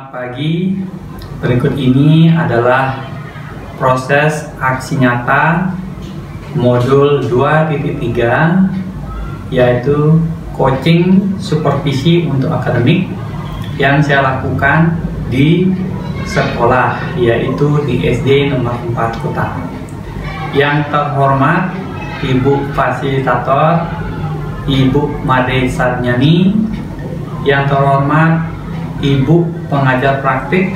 Selamat pagi. Berikut ini adalah proses aksi nyata modul 2.3, yaitu coaching supervisi untuk akademik yang saya lakukan di sekolah, yaitu di SD nomor 4 Kota. Yang terhormat Ibu Fasilitator Ibu Made Sarnyani, yang terhormat Ibu Pengajar Praktik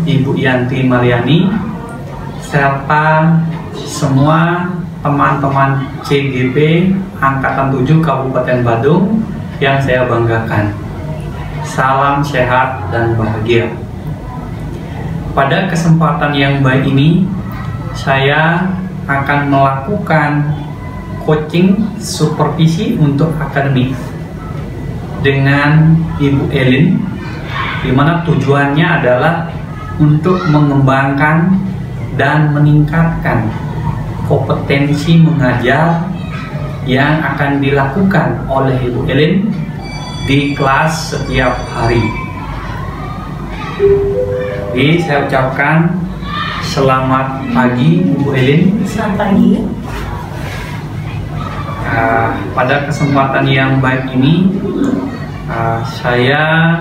Ibu Yanti Mariani, serta semua teman-teman CGP Angkatan 7 Kabupaten Badung yang saya banggakan. Salam sehat dan bahagia. Pada kesempatan yang baik ini, saya akan melakukan coaching supervisi untuk akademik dengan Ibu Elin, di mana tujuannya adalah untuk mengembangkan dan meningkatkan kompetensi mengajar yang akan dilakukan oleh Ibu Elin di kelas setiap hari. Jadi saya ucapkan selamat pagi Ibu Elin. Selamat pagi. Pada kesempatan yang baik ini, saya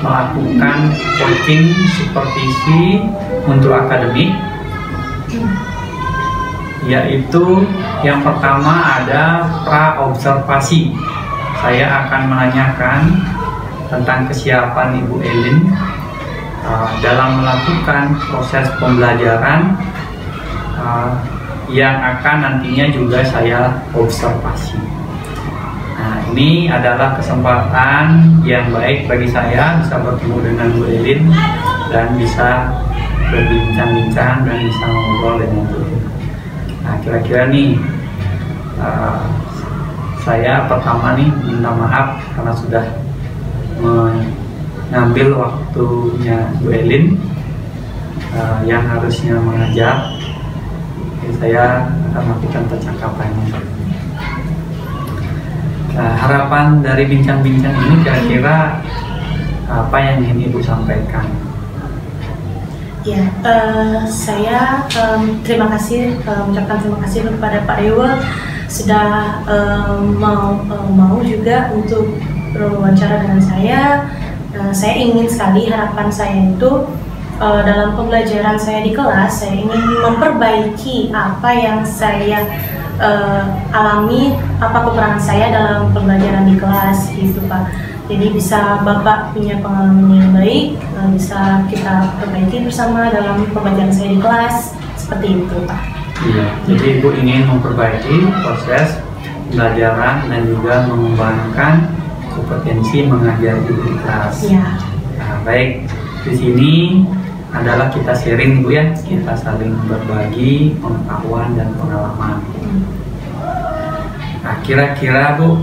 melakukan coaching supervisi untuk akademik, yaitu yang pertama ada pra-observasi. Saya akan menanyakan tentang kesiapan Ibu Elin dalam melakukan proses pembelajaran yang akan nantinya juga saya observasi. Nah, ini adalah kesempatan yang baik bagi saya bisa bertemu dengan Bu Elin dan bisa berbincang-bincang dan bisa ngobrol dengan Bu Elin. Nah, kira-kira nih saya pertama nih minta maaf karena sudah mengambil waktunya Bu Elin yang harusnya mengajar. Jadi saya akan melakukan percakapannya. Nah, harapan dari bincang-bincang ini kira-kira apa yang ingin Ibu sampaikan? Ya, saya mengucapkan terima kasih kepada Pak Dewa sudah mau juga untuk berwawancara dengan saya. Saya ingin sekali, harapan saya itu dalam pembelajaran saya di kelas, saya ingin memperbaiki apa yang saya alami, apa kekurangan saya dalam pembelajaran di kelas gitu Pak. Jadi bisa Bapak punya pengalaman yang baik, bisa kita perbaiki bersama dalam pembelajaran saya di kelas, seperti itu Pak. Iya, jadi Ibu ingin memperbaiki proses pembelajaran dan juga mengembangkan kompetensi mengajar Ibu di kelas. Iya. Nah, baik, di sini adalah kita sharing Bu ya, kita saling berbagi pengetahuan dan pengalaman. Nah, kira-kira Bu,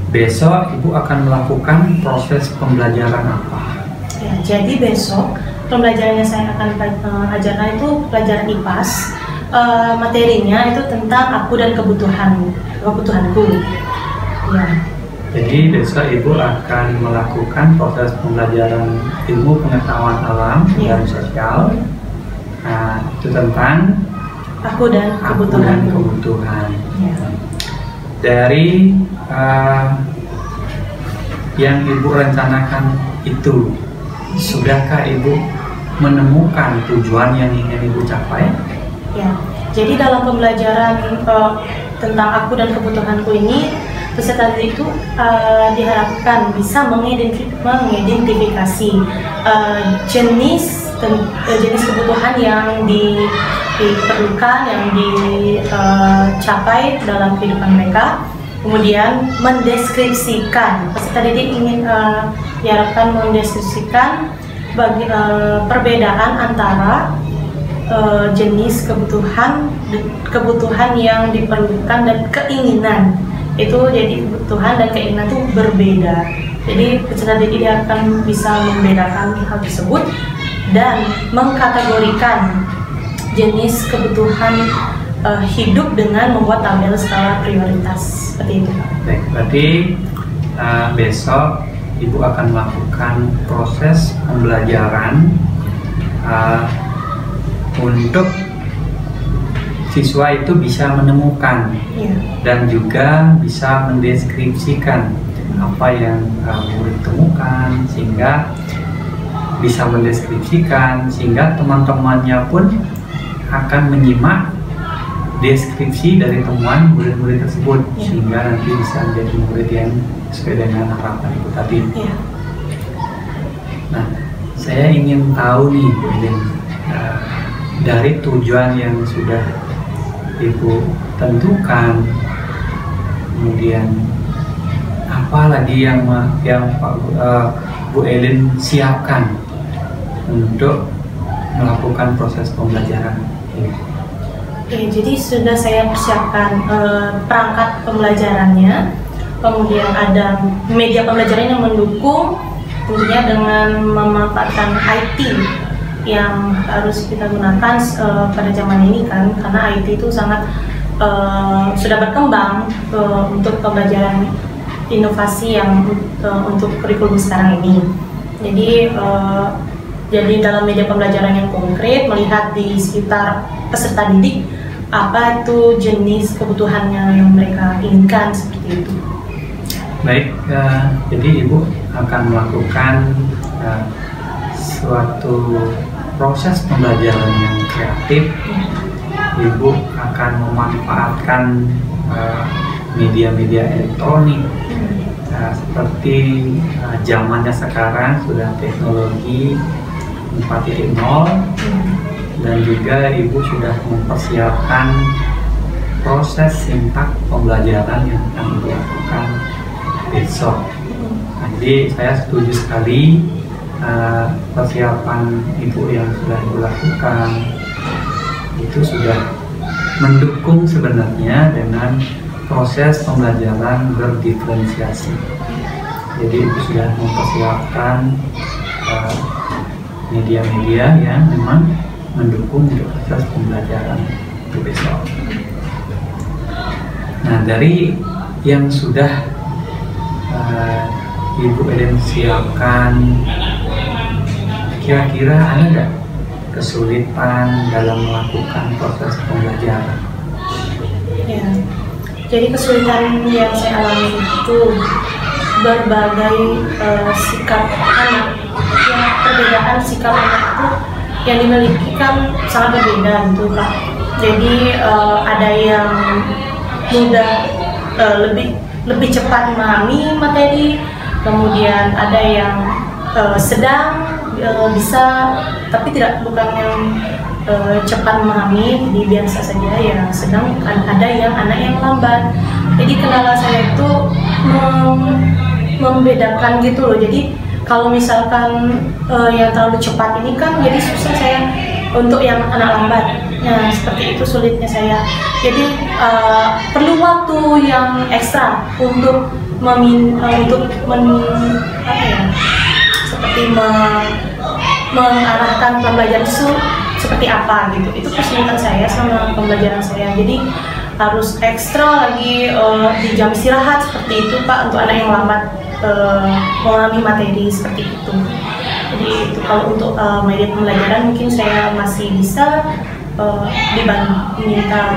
besok Ibu akan melakukan proses pembelajaran apa? Ya, jadi besok pembelajarannya saya akan ajarkan itu pelajaran IPAS. Materinya itu tentang aku dan kebutuhanku. Ya. Jadi besok Ibu akan melakukan proses pembelajaran ilmu pengetahuan alam dan sosial. Nah, itu tentang aku dan kebutuhan. Ya. Dari yang Ibu rencanakan itu, sudahkah Ibu menemukan tujuan yang ingin Ibu capai? Ya. Jadi dalam pembelajaran tentang aku dan kebutuhanku ini, peserta itu diharapkan bisa mengidentifikasi jenis kebutuhan yang diperlukan, yang dicapai dalam kehidupan mereka. Kemudian mendeskripsikan, peserta didik ingin diharapkan mendeskripsikan perbedaan antara jenis kebutuhan yang diperlukan dan keinginan. Itu jadi kebutuhan dan keinginan itu berbeda. Jadi peserta didik akan bisa membedakan hal tersebut dan mengkategorikan jenis kebutuhan hidup dengan membuat tabel skala prioritas seperti itu. Baik, berarti besok Ibu akan melakukan proses pembelajaran untuk siswa itu bisa menemukan dan juga bisa mendeskripsikan apa yang murid temukan, sehingga bisa mendeskripsikan, sehingga teman-temannya pun akan menyimak deskripsi dari temuan murid-murid tersebut, sehingga nanti bisa menjadi murid yang sesuai dengan harapan Ibu tadi. Nah, saya ingin tahu nih Bu Elin, dari tujuan yang sudah Ibu tentukan, kemudian apa lagi yang Bu Elin siapkan untuk melakukan proses pembelajaran ini? Oke, jadi sudah saya persiapkan perangkat pembelajarannya, kemudian ada media pembelajaran yang mendukung, tentunya dengan memanfaatkan IT yang harus kita gunakan pada zaman ini kan, karena IT itu sangat sudah berkembang untuk pembelajaran inovasi yang untuk kurikulum sekarang ini. Jadi dalam media pembelajaran yang konkret, melihat di sekitar peserta didik apa itu jenis kebutuhannya yang mereka inginkan, seperti itu. Baik, jadi Ibu akan melakukan suatu proses pembelajaran yang kreatif. Ibu akan memanfaatkan media-media elektronik seperti zamannya sekarang sudah teknologi 4.0, dan juga Ibu sudah mempersiapkan proses sintak pembelajaran yang akan Ibu lakukan besok. Jadi saya setuju sekali persiapan Ibu yang sudah Ibu lakukan itu sudah mendukung sebenarnya dengan proses pembelajaran berdiferensiasi. Jadi Ibu sudah mempersiapkan media-media yang memang mendukung untuk proses pembelajaran itu besok. Nah, dari yang sudah Ibu Elin siapkan, kira-kira ada nggak kesulitan dalam melakukan proses pembelajaran? Ya, jadi kesulitan yang saya alami itu berbagai sikap anak, ya, perbedaan sikap anak itu yang dimiliki kan sangat berbeda gitu Pak. Jadi ada yang mudah lebih cepat memahami materi, kemudian ada yang sedang bisa tapi bukan yang cepat memahami, jadi biasa saja ya, sedang ada yang anak yang lambat. Jadi kendala saya itu membedakan gitu loh. Jadi kalau misalkan yang terlalu cepat ini kan jadi susah saya untuk yang anak lambat. Nah, seperti itu sulitnya saya. Jadi perlu waktu yang ekstra untuk seperti mengarahkan pembelajaran itu seperti apa gitu. Itu kesulitan saya sama pembelajaran saya. Jadi harus ekstra lagi di jam istirahat seperti itu Pak, untuk anak yang lambat memahami materi seperti itu. Jadi itu kalau untuk media pembelajaran mungkin saya masih bisa diminta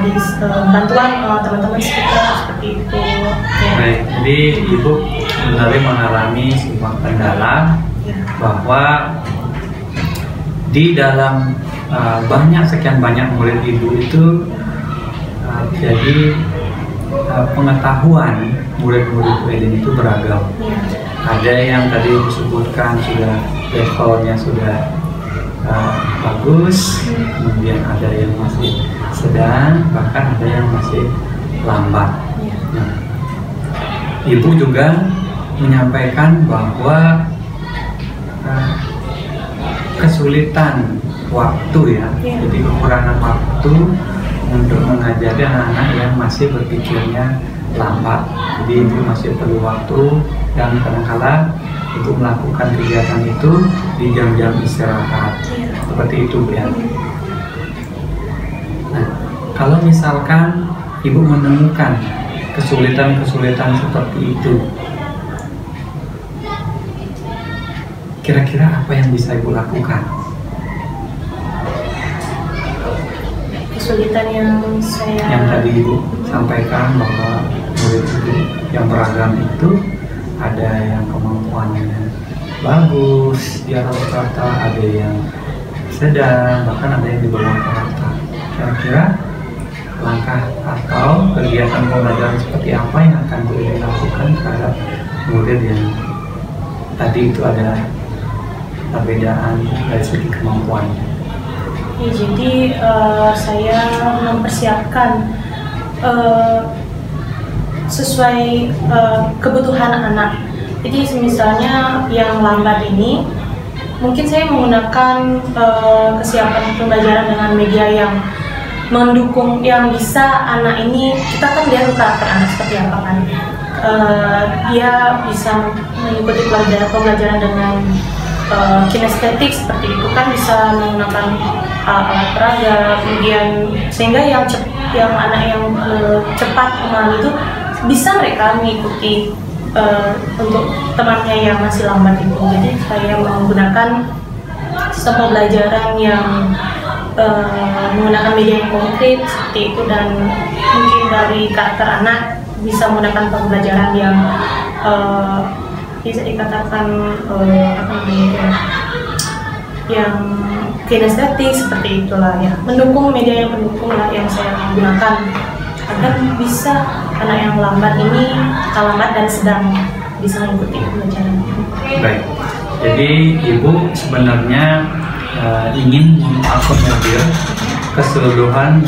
bantuan teman-teman sekitar seperti itu. Ya. Baik, jadi Ibu sebenarnya mengalami sebuah kendala bahwa di dalam sekian banyak murid Ibu itu jadi pengetahuan murid-murid Bu Elin itu beragam. Ada yang tadi disebutkan sudah levelnya sudah bagus, kemudian ada yang masih sedang, bahkan ada yang masih lambat. Nah, Ibu juga menyampaikan bahwa kesulitan waktu ya, jadi kekurangan waktu untuk mengajari anak-anak yang masih berpikirnya lambat. Jadi Ibu masih perlu waktu, dan kadang-kala untuk melakukan kegiatan itu di jam-jam istirahat, seperti itu ya. Nah, kalau misalkan Ibu menemukan kesulitan-kesulitan seperti itu, kira-kira apa yang bisa Ibu lakukan? Kesulitan yang saya Yang tadi Ibu sampaikan bahwa murid Ibu yang beragam itu ada yang kemampuannya bagus di atas rata, ada yang sedang, bahkan ada yang di bawah rata. Kira-kira langkah atau kegiatan pembelajaran seperti apa yang akan dilakukan terhadap murid yang tadi itu ada perbedaan dari segi kemampuannya? Ya, jadi saya mempersiapkan sesuai kebutuhan anak. Jadi misalnya yang lambat ini, mungkin saya menggunakan kesiapan pembelajaran dengan media yang mendukung, yang bisa anak ini, kita kan lihat karakter anak seperti apa kan. Dia bisa mengikuti pembelajaran dengan kinestetik seperti itu kan, bisa menggunakan alat peraga, kemudian sehingga yang anak yang cepat memahami itu bisa mereka mengikuti untuk temannya yang masih lambat itu. Jadi saya menggunakan sistem pembelajaran yang menggunakan media yang konkret seperti itu, dan mungkin dari karakter anak bisa menggunakan pembelajaran yang bisa dikatakan yang kinestetik seperti itulah ya, mendukung media yang pendukung lah yang saya gunakan agar bisa anak yang lambat ini, lambat dan sedang bisa mengikuti pembelajaran. Baik, jadi Ibu sebenarnya ingin mengakomodir keseluruhan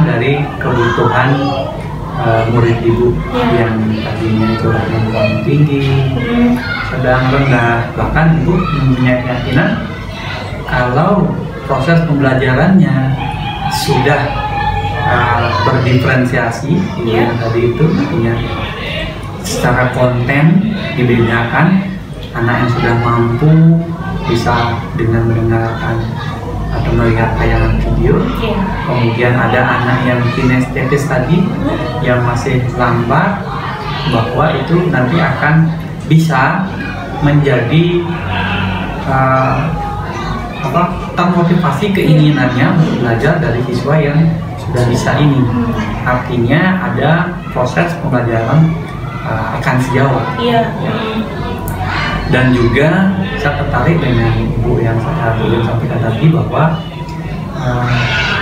dari kebutuhan murid Ibu yang tadinya itu kemampuan tinggi, sedang, rendah. Bahkan Ibu mempunyai keyakinan kalau proses pembelajarannya sudah berdiferensiasi, yang tadi itu artinya secara konten dibedakan, anak yang sudah mampu bisa dengan mendengarkan atau melihat tayangan video. Kemudian ada anak yang kinestetis tadi yang masih lambat, bahwa itu nanti akan bisa menjadi termotivasi keinginannya untuk belajar dari siswa yang sudah bisa ini. Artinya ada proses pembelajaran akan sejauh. Dan juga saya tertarik dengan Ibu yang saya belum sampaikan tadi, bahwa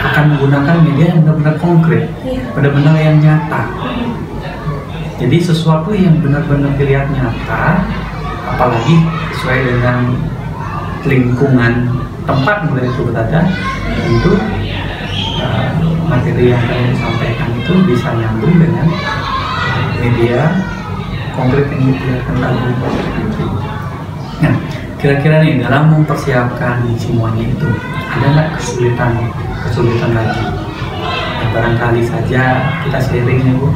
akan menggunakan media yang benar-benar konkret, benar-benar yang nyata. Jadi sesuatu yang benar-benar dilihat nyata, apalagi sesuai dengan lingkungan tempat murid itu berada, tentu materi yang kalian disampaikan itu bisa nyambung dengan media konkret yang dilihatkan tadi. Nah, kira-kira nih dalam mempersiapkan semuanya itu ada nggak kesulitan lagi? Nah, barangkali saja kita sharing ya Bu,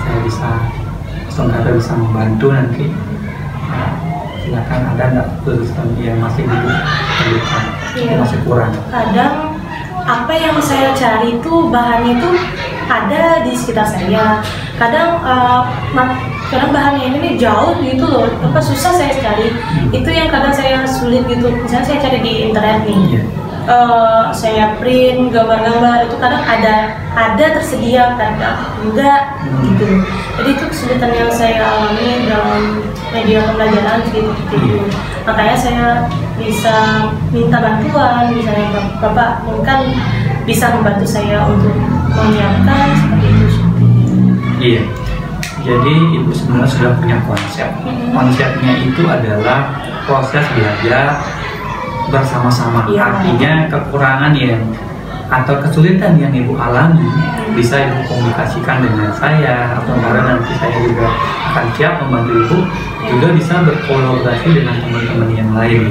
saya bisa semoga bisa membantu nanti. Silakan, ada nggak kesulitan yang masih diperlukan, masih kurang? Kadang apa yang saya cari itu bahannya itu ada di sekitar saya. Kadang bahannya ini jauh gitu loh, susah saya cari. Itu yang kadang saya sulit gitu. Misalnya saya cari di internet nih, saya print gambar-gambar itu kadang ada tersedia, kadang enggak gitu. Jadi itu kesulitan yang saya alami dalam media pembelajaran gitu. Makanya saya bisa minta bantuan, misalnya Bapak mungkin bisa membantu saya untuk menyiapkan seperti itu. Iya. Jadi Ibu sebenarnya sudah punya konsep. Konsepnya itu adalah proses belajar bersama-sama. Artinya kekurangan yang atau kesulitan yang Ibu alami bisa Ibu komunikasikan dengan saya, atau karena nanti saya juga akan siap membantu Ibu juga bisa berkolaborasi dengan teman-teman yang lain,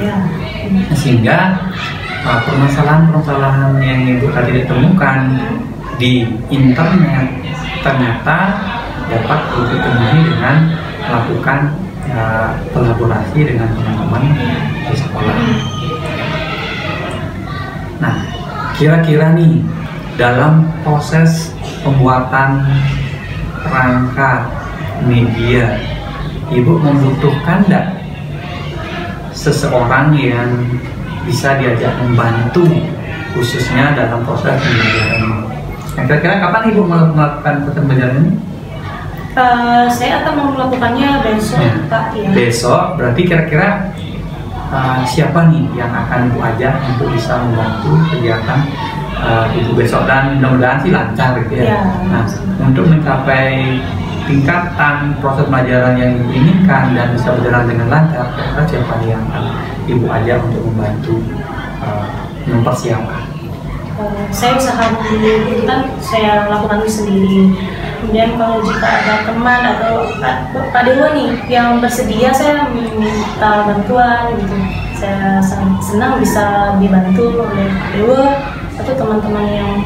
sehingga permasalahan-permasalahan yang Ibu tadi ditemukan di internet ternyata dapat dipenuhi dengan melakukan kolaborasi dengan teman-teman di sekolah. Nah, kira-kira nih dalam proses pembuatan perangkat media, Ibu membutuhkan seseorang yang bisa diajak membantu khususnya dalam proses pembelajaran. Nah, kira-kira kapan Ibu melakukan proses pembelajaran ini? Saya akan melakukannya besok, Ya. Pak. Ya. Besok, berarti kira-kira siapa nih yang akan Ibu ajak untuk bisa membantu kegiatan Ibu besok, dan mudah-mudahan sih lancar gitu ya. Ya. Nah, untuk mencapai tingkatan proses pembelajaran yang Ibu inginkan dan bisa berjalan dengan lancar, kira-kira siapa yang akan Ibu ajak untuk membantu mempersiapkan? Saya usahakan dulu, kan saya lakukan sendiri. Kemudian kalau jika ada teman atau Pak Dewa nih yang bersedia, saya minta bantuan gitu. Saya sangat senang bisa dibantu oleh Pak Dewa atau teman-teman yang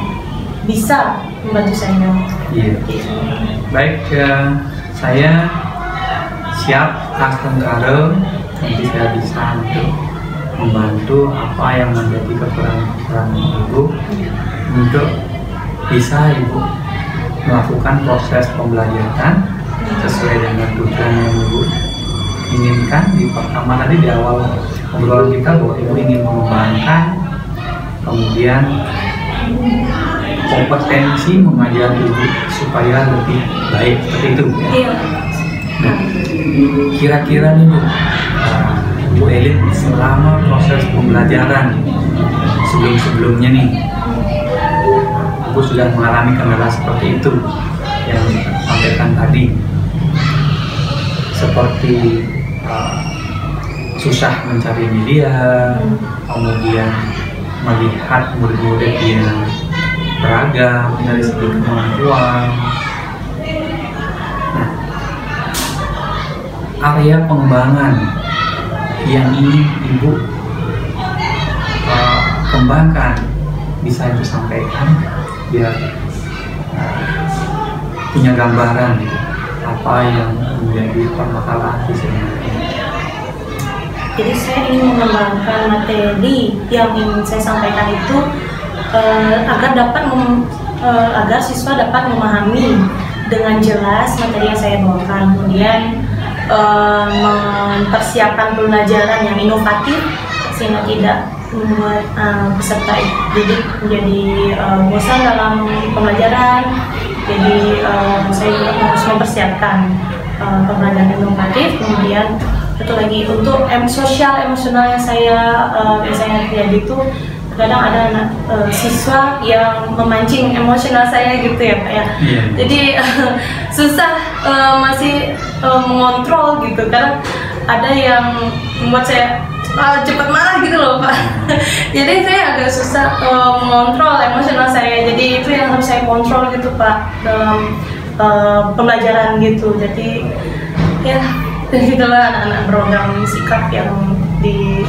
bisa membantu saya. Iya. Baik, saya siap akan karo nanti saya bisa untuk membantu apa yang menjadi kekurangan Ibu untuk bisa Ibu melakukan proses pembelajaran sesuai dengan tujuan yang Ibu inginkan. Di pertama tadi di awal obrolan kita bahwa Ibu ingin mengembangkan, kemudian kompetensi mengajar Ibu supaya lebih baik, seperti itu ya. Iya. Nah, kira-kira nih Bu Elin selama proses pembelajaran sebelum-sebelumnya nih, Ibu sudah mengalami kendala seperti itu yang disampaikan tadi, seperti susah mencari media, kemudian melihat murid-murid yang beragam dari segi kemampuan. Nah, area pengembangan yang ingin Ibu kembangkan bisa Ibu sampaikan biar punya gambaran gitu, apa yang menjadi permasalahan di sini. Jadi saya ingin mengembangkan materi yang ingin saya sampaikan itu agar siswa dapat memahami dengan jelas materi yang saya bawakan. Kemudian mempersiapkan pembelajaran yang inovatif sehingga tidak membuat peserta didik menjadi bosan dalam pembelajaran. Jadi saya juga harus mempersiapkan pembelajaran inovatif. Kemudian satu lagi untuk sosial emosional yang saya terjadi itu, kadang ada anak siswa yang memancing emosional saya gitu ya Pak ya. Yeah. Jadi susah masih mengontrol gitu, karena ada yang membuat saya cepat marah gitu loh Pak. Jadi saya agak susah mengontrol emosional saya, jadi itu yang harus saya kontrol gitu Pak dalam pembelajaran gitu. Jadi ya gitulah anak-anak program sikap yang di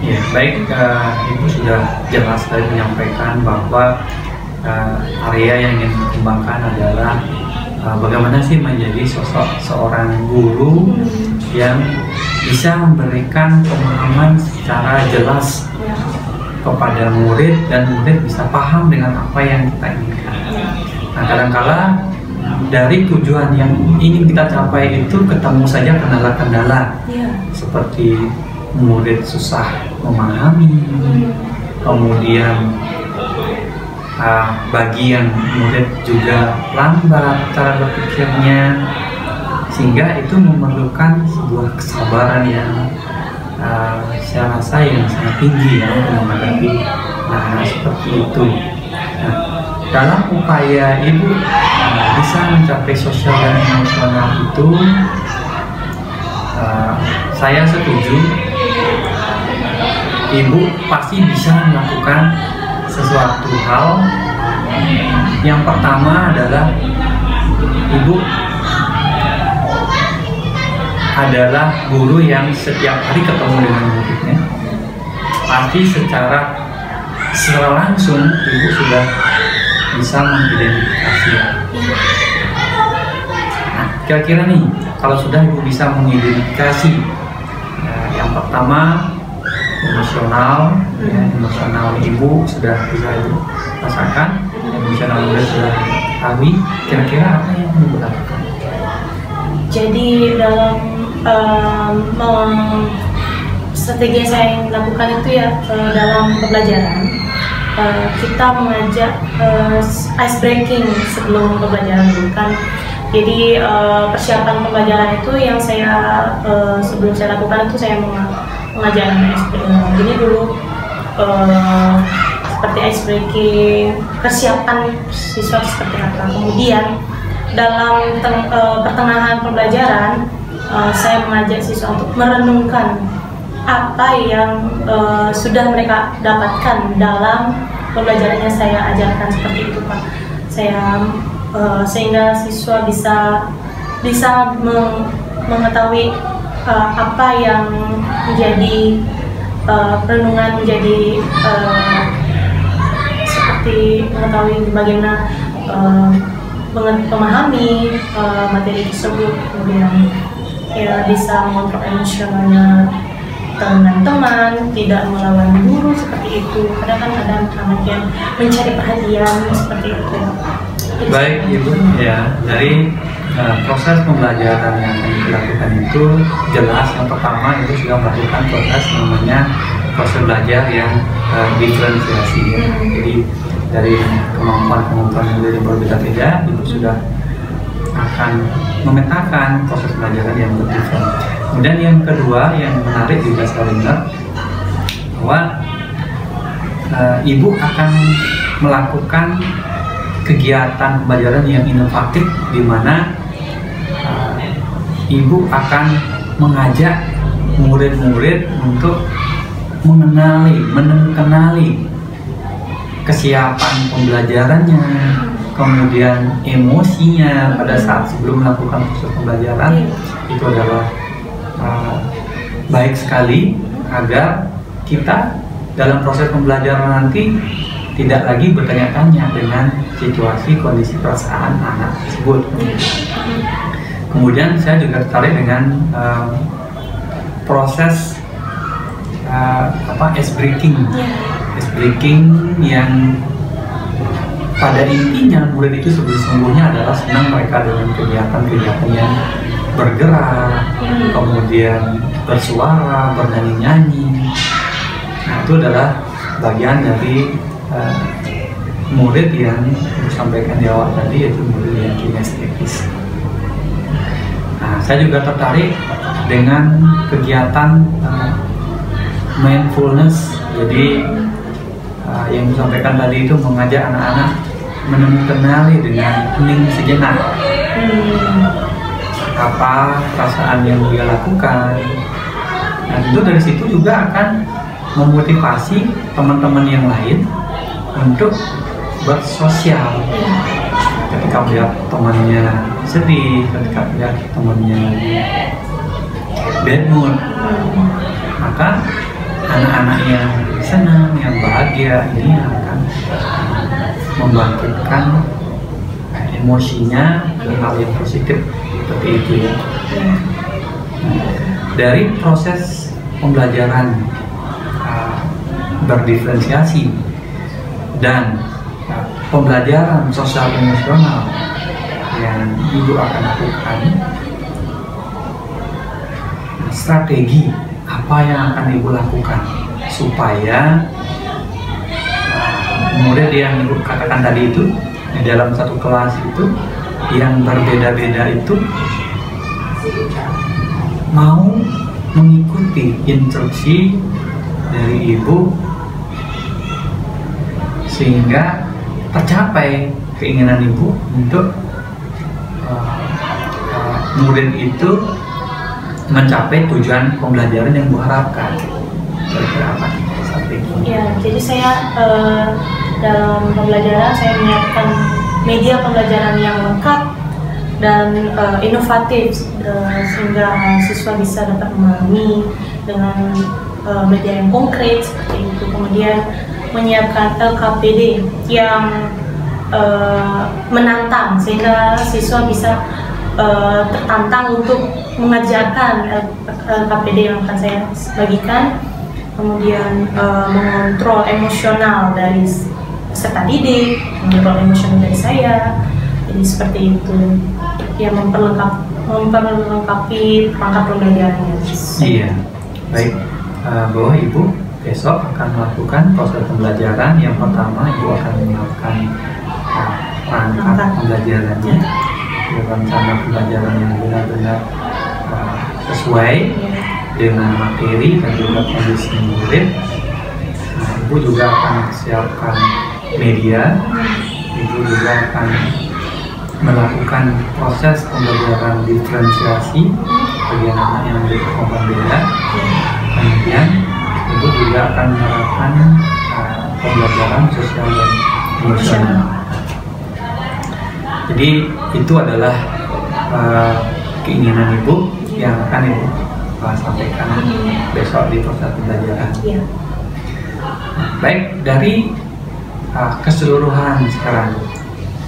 Ya, baik, Ibu sudah jelas tadi menyampaikan bahwa area yang ingin dikembangkan adalah bagaimana sih menjadi sosok seorang guru yang bisa memberikan pemahaman secara jelas kepada murid dan murid bisa paham dengan apa yang kita inginkan. Nah, kadang-kala dari tujuan yang ingin kita capai itu ketemu saja kendala-kendala, seperti murid susah memahami, kemudian bagian murid juga lambat cara berpikirnya, sehingga itu memerlukan sebuah kesabaran yang saya rasa yang sangat tinggi ya untuk menghadapi anak-anak seperti itu. Nah, dalam upaya Ibu bisa mencapai sosial dan emosional itu, saya setuju Ibu pasti bisa melakukan sesuatu hal. Yang pertama adalah Ibu adalah guru yang setiap hari ketemu dengan muridnya. Pasti secara langsung Ibu sudah bisa mengidentifikasi. Nah, kira-kira nih, kalau sudah Ibu bisa mengidentifikasi, yang pertama emosional, emosional Ibu sudah bisa Ibu rasakan, emosional murid sudah ketahui, kira-kira apa yang Ibu lakukan? Jadi dalam strategi yang saya lakukan itu ya dalam pembelajaran kita mengajak ice breaking sebelum pembelajaran dulu kan. Jadi persiapan pembelajaran itu yang saya sebelum saya lakukan itu saya mengajarkan ice breaking. Jadi dulu seperti ice breaking, persiapan siswa seperti apa. Kemudian dalam pertengahan pembelajaran saya mengajak siswa untuk merenungkan apa yang sudah mereka dapatkan dalam pembelajaran yang saya ajarkan seperti itu Pak. Sehingga siswa bisa mengetahui apa yang menjadi renungan, menjadi seperti mengetahui bagaimana memahami materi tersebut, kemudian ya bisa mengontrol emosionalnya teman-teman, tidak melawan guru seperti itu. Kadang kan ada anak yang mencari perhatian seperti itu. Baik Ibu, ya dari proses pembelajaran yang akan dilakukan itu jelas yang pertama itu sudah melakukan proses namanya proses belajar yang diferensiasi ya. Jadi dari kemampuan yang berbeda-beda Ibu sudah akan memetakan proses pembelajaran yang berdifferensiasi. Kemudian yang kedua yang menarik juga saya dengar bahwa Ibu akan melakukan kegiatan pembelajaran yang inovatif di mana Ibu akan mengajak murid-murid untuk mengenali kesiapan pembelajarannya, kemudian emosinya pada saat sebelum melakukan proses pembelajaran. Itu adalah baik sekali agar kita dalam proses pembelajaran nanti tidak lagi bertanya-tanya dengan situasi kondisi perasaan anak tersebut. Kemudian saya juga tertarik dengan proses ice breaking yang pada intinya murid itu sesungguhnya adalah senang mereka dengan kegiatan-kegiatan yang bergerak, kemudian bersuara, bernyanyi-nyanyi. Nah, itu adalah bagian dari murid yang disampaikan di awal tadi, yaitu murid yang kinestetis. Nah, saya juga tertarik dengan kegiatan mindfulness. Jadi yang disampaikan tadi itu mengajak anak-anak mengenali dengan hening sejenak apa perasaan yang dia lakukan. Dan itu dari situ juga akan memotivasi teman-teman yang lain untuk bersosial. Ketika melihat temannya sedih, ketika melihat temannya bad mood, maka anak-anak yang senang, yang bahagia ini akan membangkitkan emosinya ke hal yang positif seperti itu ya. Dari proses pembelajaran berdiferensiasi dan pembelajaran sosial emosional yang Ibu akan lakukan, strategi apa yang akan Ibu lakukan supaya murid yang Ibu katakan tadi itu di dalam satu kelas itu yang berbeda-beda itu mau mengikuti instruksi dari Ibu sehingga tercapai keinginan Ibu untuk murid itu mencapai tujuan pembelajaran yang Ibu harapkan. Kira-kira apa strategi? Ya, jadi saya dalam pembelajaran saya menyiapkan media pembelajaran yang lengkap dan inovatif sehingga siswa bisa dapat memahami dengan media yang konkret seperti itu. Kemudian menyiapkan LKPD yang menantang sehingga siswa bisa tertantang untuk mengerjakan LKPD yang akan saya bagikan. Kemudian mengontrol emosional dari peserta didik, mengontrol emosional dari saya. Jadi seperti itu yang memperlengkap memperlengkapi perangkat pembelajarannya. Iya, baik. Bahwa Ibu besok akan melakukan proses pembelajaran. Yang pertama, Ibu akan menyiapkan perangkat pembelajarannya, rencana pembelajaran yang benar-benar sesuai dengan materi dan juga kondisi murid. Nah, Ibu juga akan siapkan media. Ibu juga akan melakukan proses pembelajaran diferensiasi bagi anak yang berkebutuhan beda. Kemudian Ibu juga akan menerapkan pembelajaran sosial dan emosional. Jadi itu adalah keinginan Ibu yang akan Ibu sampaikan besok di proses pembelajaran. Baik, dari keseluruhan sekarang,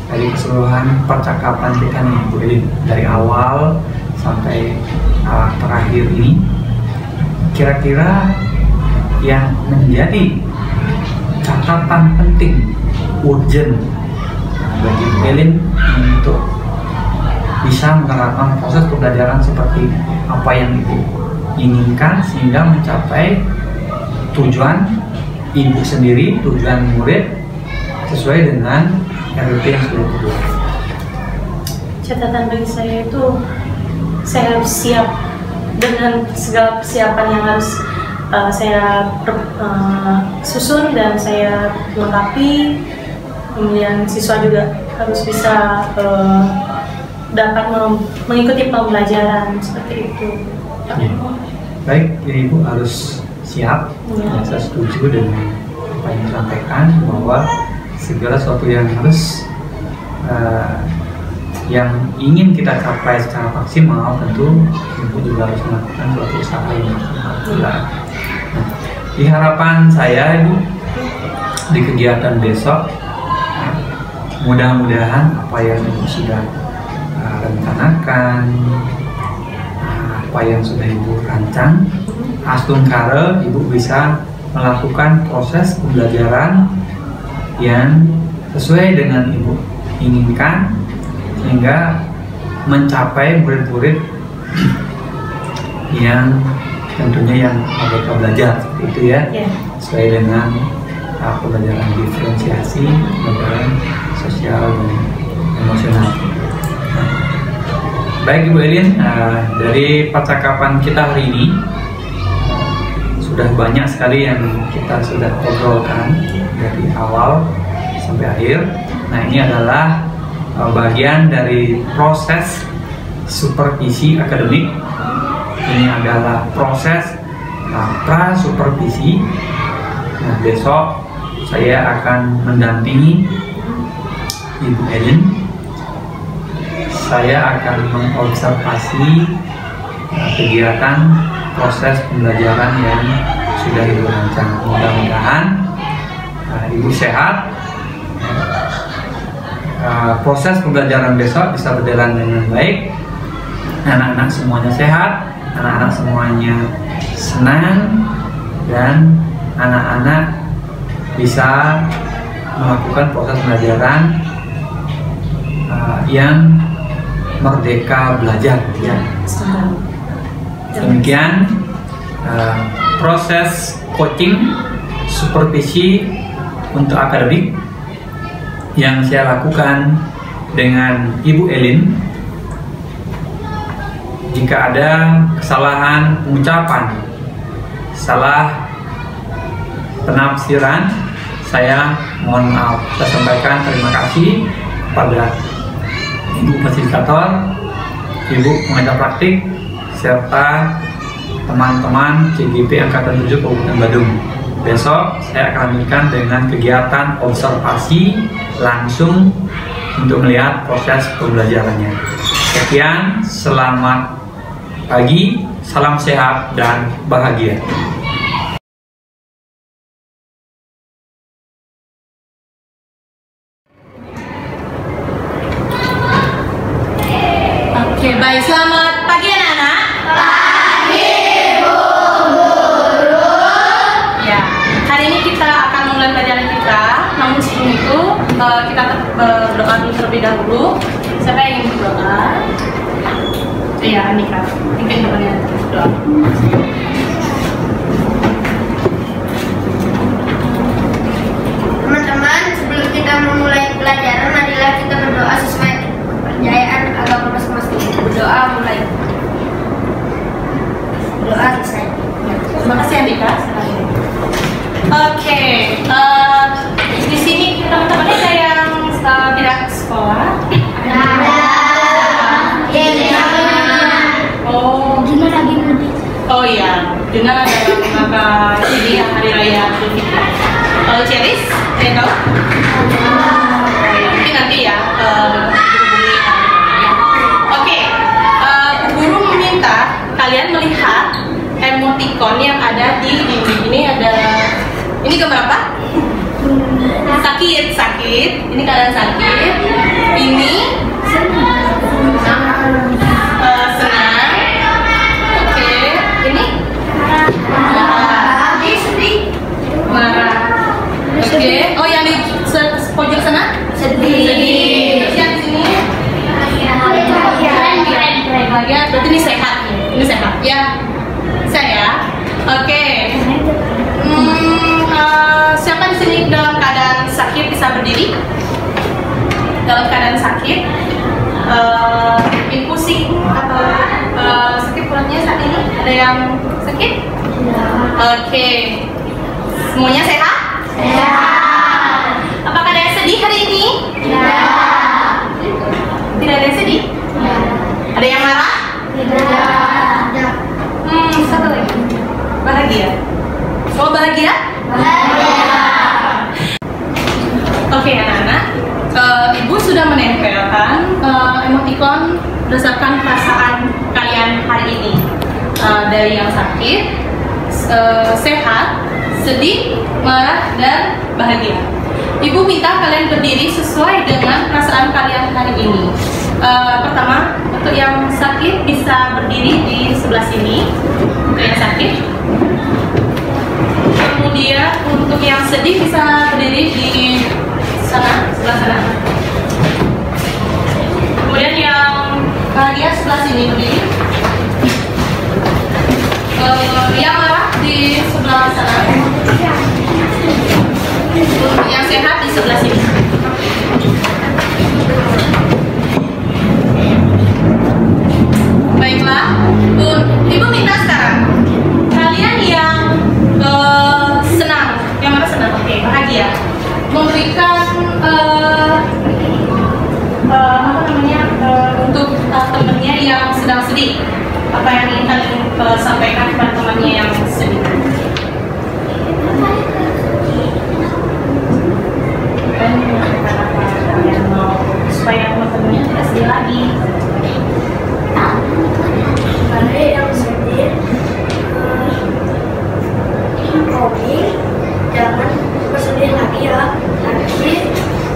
dari keseluruhan percakapan kita nih Bu Elin, dari awal sampai terakhir ini, kira-kira yang menjadi catatan penting, urgent bagi Bu Elin untuk bisa menerapkan proses pembelajaran seperti apa yang Ibu inginkan sehingga mencapai tujuan Ibu sendiri, tujuan murid sesuai dengan RUP yang sudah dibuat. Catatan bagi saya itu, saya harus siap dengan segala persiapan yang harus saya susun dan saya lengkapi. Kemudian siswa juga harus bisa dapat mengikuti pembelajaran seperti itu. Ya. Baik, jadi Ibu harus siap. Saya setuju dengan apa yang disampaikan bahwa segala sesuatu yang harus yang ingin kita capai secara maksimal, tentu Ibu juga harus melakukan suatu usaha yang maksimal. Nah, di harapan saya Ibu di kegiatan besok, mudah-mudahan apa yang Ibu sudah rencanakan, apa yang sudah Ibu rancang, astun kare Ibu bisa melakukan proses pembelajaran yang sesuai dengan Ibu inginkan sehingga mencapai murid-murid yang tentunya yang mereka belajar seperti itu ya, sesuai dengan pembelajaran diferensiasi, pembelajaran sosial dan emosional. Baik Ibu Elin, dari percakapan kita hari ini sudah banyak sekali yang kita sudah obrolkan dari awal sampai akhir. Nah, ini adalah bagian dari proses supervisi akademik. Ini adalah proses pra-supervisi. Nah, besok saya akan mendampingi Ibu Elin. Saya akan mengobservasi kegiatan proses pembelajaran yang sudah Ibu rancang. Mudah-mudahan Ibu sehat. Proses pembelajaran besok bisa berjalan dengan baik. Anak-anak semuanya sehat, anak-anak semuanya senang, dan anak-anak bisa melakukan proses pembelajaran yang merdeka belajar ya. Demikian proses coaching supervisi untuk akademik yang saya lakukan dengan Ibu Elin. Jika ada kesalahan pengucapan, salah penafsiran, saya mohon maaf. Saya sampaikan terima kasih kepada Ibu fasilitator, Ibu pengajar praktik, serta teman-teman CGP Angkatan 7 Kabupaten Badung. Besok saya akan lanjutkan dengan kegiatan observasi langsung untuk melihat proses pembelajarannya. Sekian, selamat pagi, salam sehat dan bahagia. Oke, baik, selamat pagi anak-anak. Pagi, Bu Guru. Ya, hari ini kita akan mulai pelajaran kita. Namun sebelum itu kita berdoa dulu terlebih dahulu. Siapa yang ingin berdoa? Iya, Anika. Mungkin depannya doa. Teman-teman, sebelum kita memulai pelajaran, marilah kita berdoa sesuai kepercayaan agama masing-masing. Berdoa mulai. Doa selesai. Terima kasih Andika. Oke, di sini teman-teman ada yang tidak sekolah. Oh iya, Juna dalam rangka ini hari raya Idul Fitri. Ceris, saya tahu. Mungkin nanti ya dihubungi. Oke, Bu Guru meminta kalian melihat emoticon yang ada di ini ada. Ini gambar apa? Sakit. Ini keadaan sakit. Ini senang. Oke, ini marah. Marah. Oke. Oh, yang di pojok sana? Sedih. Yang di sini? Bahagia. Berarti ini sehat. Ini sehat. Ya. Saya. Oke. Siapa di sini dalam keadaan sakit bisa berdiri? Dalam keadaan sakit, pusing atau sakit perutnya saat ini? Ada yang sakit? Oke. Semuanya sehat? Sehat. Apakah ada yang sedih hari ini? Tidak ada yang sedih? Ada yang marah? Tidak. Satu lagi. Bahagia. Semua bahagia? Oke anak-anak, Ibu sudah menempelkan emoticon berdasarkan perasaan kalian hari ini, dari yang sakit, sehat, sedih, marah, dan bahagia. Ibu minta kalian berdiri sesuai dengan perasaan kalian hari ini. Pertama, untuk yang sakit bisa berdiri di sebelah sini, untuk yang sakit. Kemudian untuk yang sedih bisa berdiri di sana, sebelah sana. Kemudian yang bahagia sebelah sini berdiri. Yang marah di sebelah sana. Untuk yang sehat di sebelah sini. Baiklah, Ibu minta sekarang kalian yang senang, yang mana senang? Oke, bahagia, memberikan untuk temannya yang sedang sedih. Apa yang ingin kalian sampaikan kepada temannya yang sedih? Kalian mau supaya teman-temannya tidak sedih lagi. Ada yang sedih, jangan bersedih lagi ya. Nanti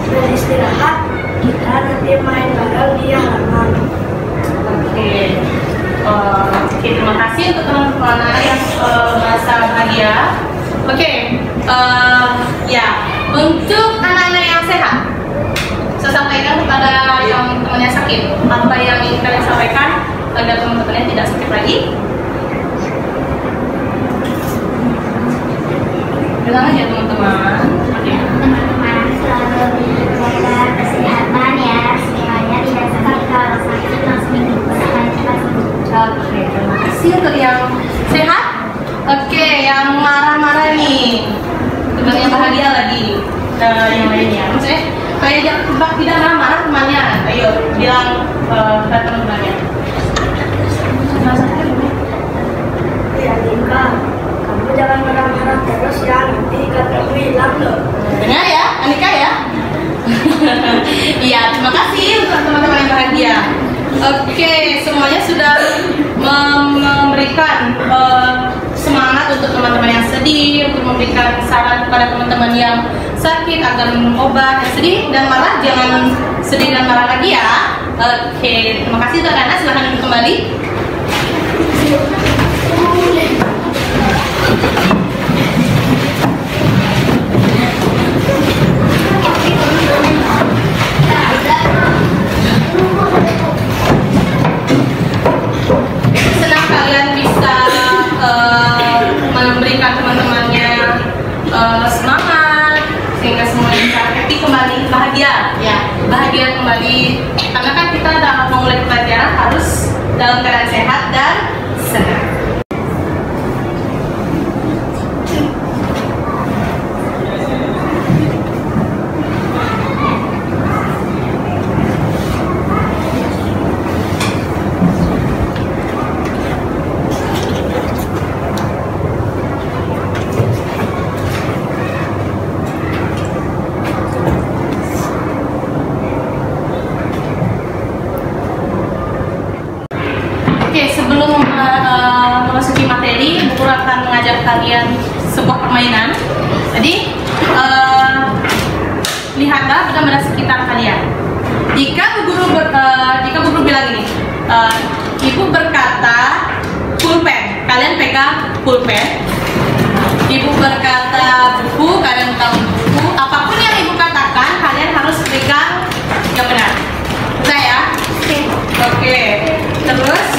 beristirahat, kita nanti main bareng di halaman. Oke, terima kasih untuk teman-teman yang merasa bahagia. Oke, ya, untuk anak-anak yang sehat, saya sampaikan kepada yang temannya sakit, apa yang ingin kalian sampaikan agar teman-temannya tidak sakit lagi? Bilang aja teman-teman. Oke. Teman-teman selalu jaga kesehatan ya, semuanya tidak sakit. Kalau sakit langsung diusahakan cepat sembuh. Oke, terima kasih untuk yang sehat. Oke, yang marah-marah nih, temannya bahagia lagi. Yang lainnya, maksudnya kayak tidak marah-marah temannya. Ayo bilang ke teman-temannya. Ya Dinka, kamu jangan marah-marah terus ya, nanti katamu hilang loh. Dengar ya, Anika ya. Iya, terima kasih untuk teman-teman yang bahagia. Oke, semuanya sudah memberikan semangat untuk teman-teman yang sedih, untuk memberikan saran kepada teman-teman yang sakit agar minum obat. Yang sedih dan marah jangan sedih dan marah lagi ya. Oke, terima kasih untuk anak. Silahkan duduk kembali. dalam keadaan sehat dan senang. Oke, sebelum memasuki materi, Bu Guru akan mengajak kalian sebuah permainan. Jadi, lihatlah benda-benda sekitar kalian. Jika Bu Guru bilang ini, Ibu berkata pulpen, kalian pegang pulpen. Ibu berkata buku, kalian pegang buku. Apapun yang Ibu katakan, kalian harus pegang yang benar. Bisa ya? Oke. Terus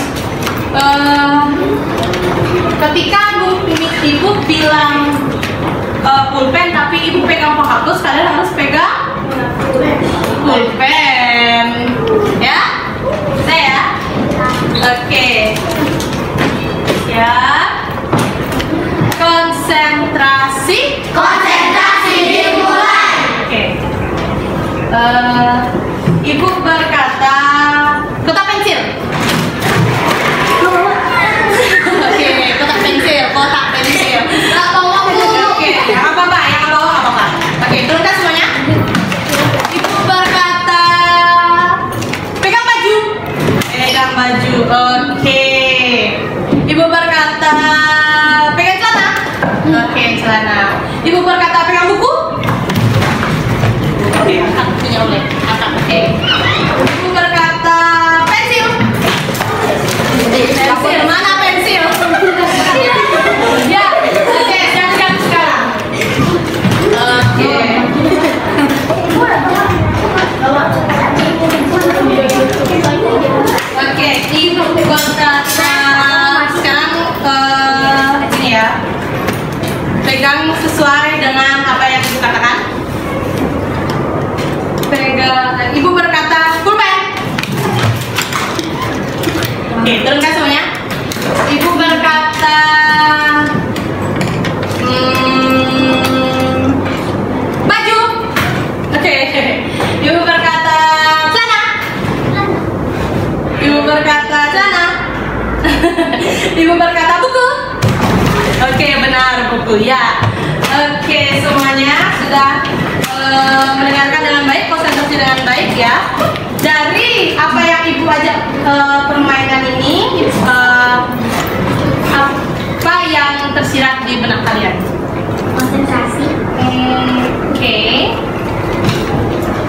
ketika Ibu bilang pulpen tapi Ibu pegang penghapus, kalian harus pegang pulpen, ya? Bisa ya? Oke. Siap. Konsentrasi dimulai. Oke. Ibu berkata kotak pensil. Oke, kotak pensil. Oke, yang apa? Oke, turunkan semuanya. Ibu berkata pegang baju. Oke. Ibu berkata pegang celana. Oke, celana. Ibu berkata pegang buku. Oke, angkat bukunya oleh. Oke. Ibu berkata pensil. Mana pensil? Ya, oke, siap-siap sekarang. Oke. Oke, Ibu berkata sekarang ini ya. Pegang sesuai dengan apa yang Ibu katakan. Ibu berkata pulpen. Oke, turunkan semuanya. Ibu berkata baju. Oke. Ibu berkata celana. Ibu berkata celana. Ibu berkata buku. Oke, benar, buku ya. Oke, semuanya sudah mendengarkan dengan baik, konsentrasi dengan baik ya. Dari apa yang Ibu ajak permainan ini, apa yang tersirat di benak kalian? Konsentrasi. Oke.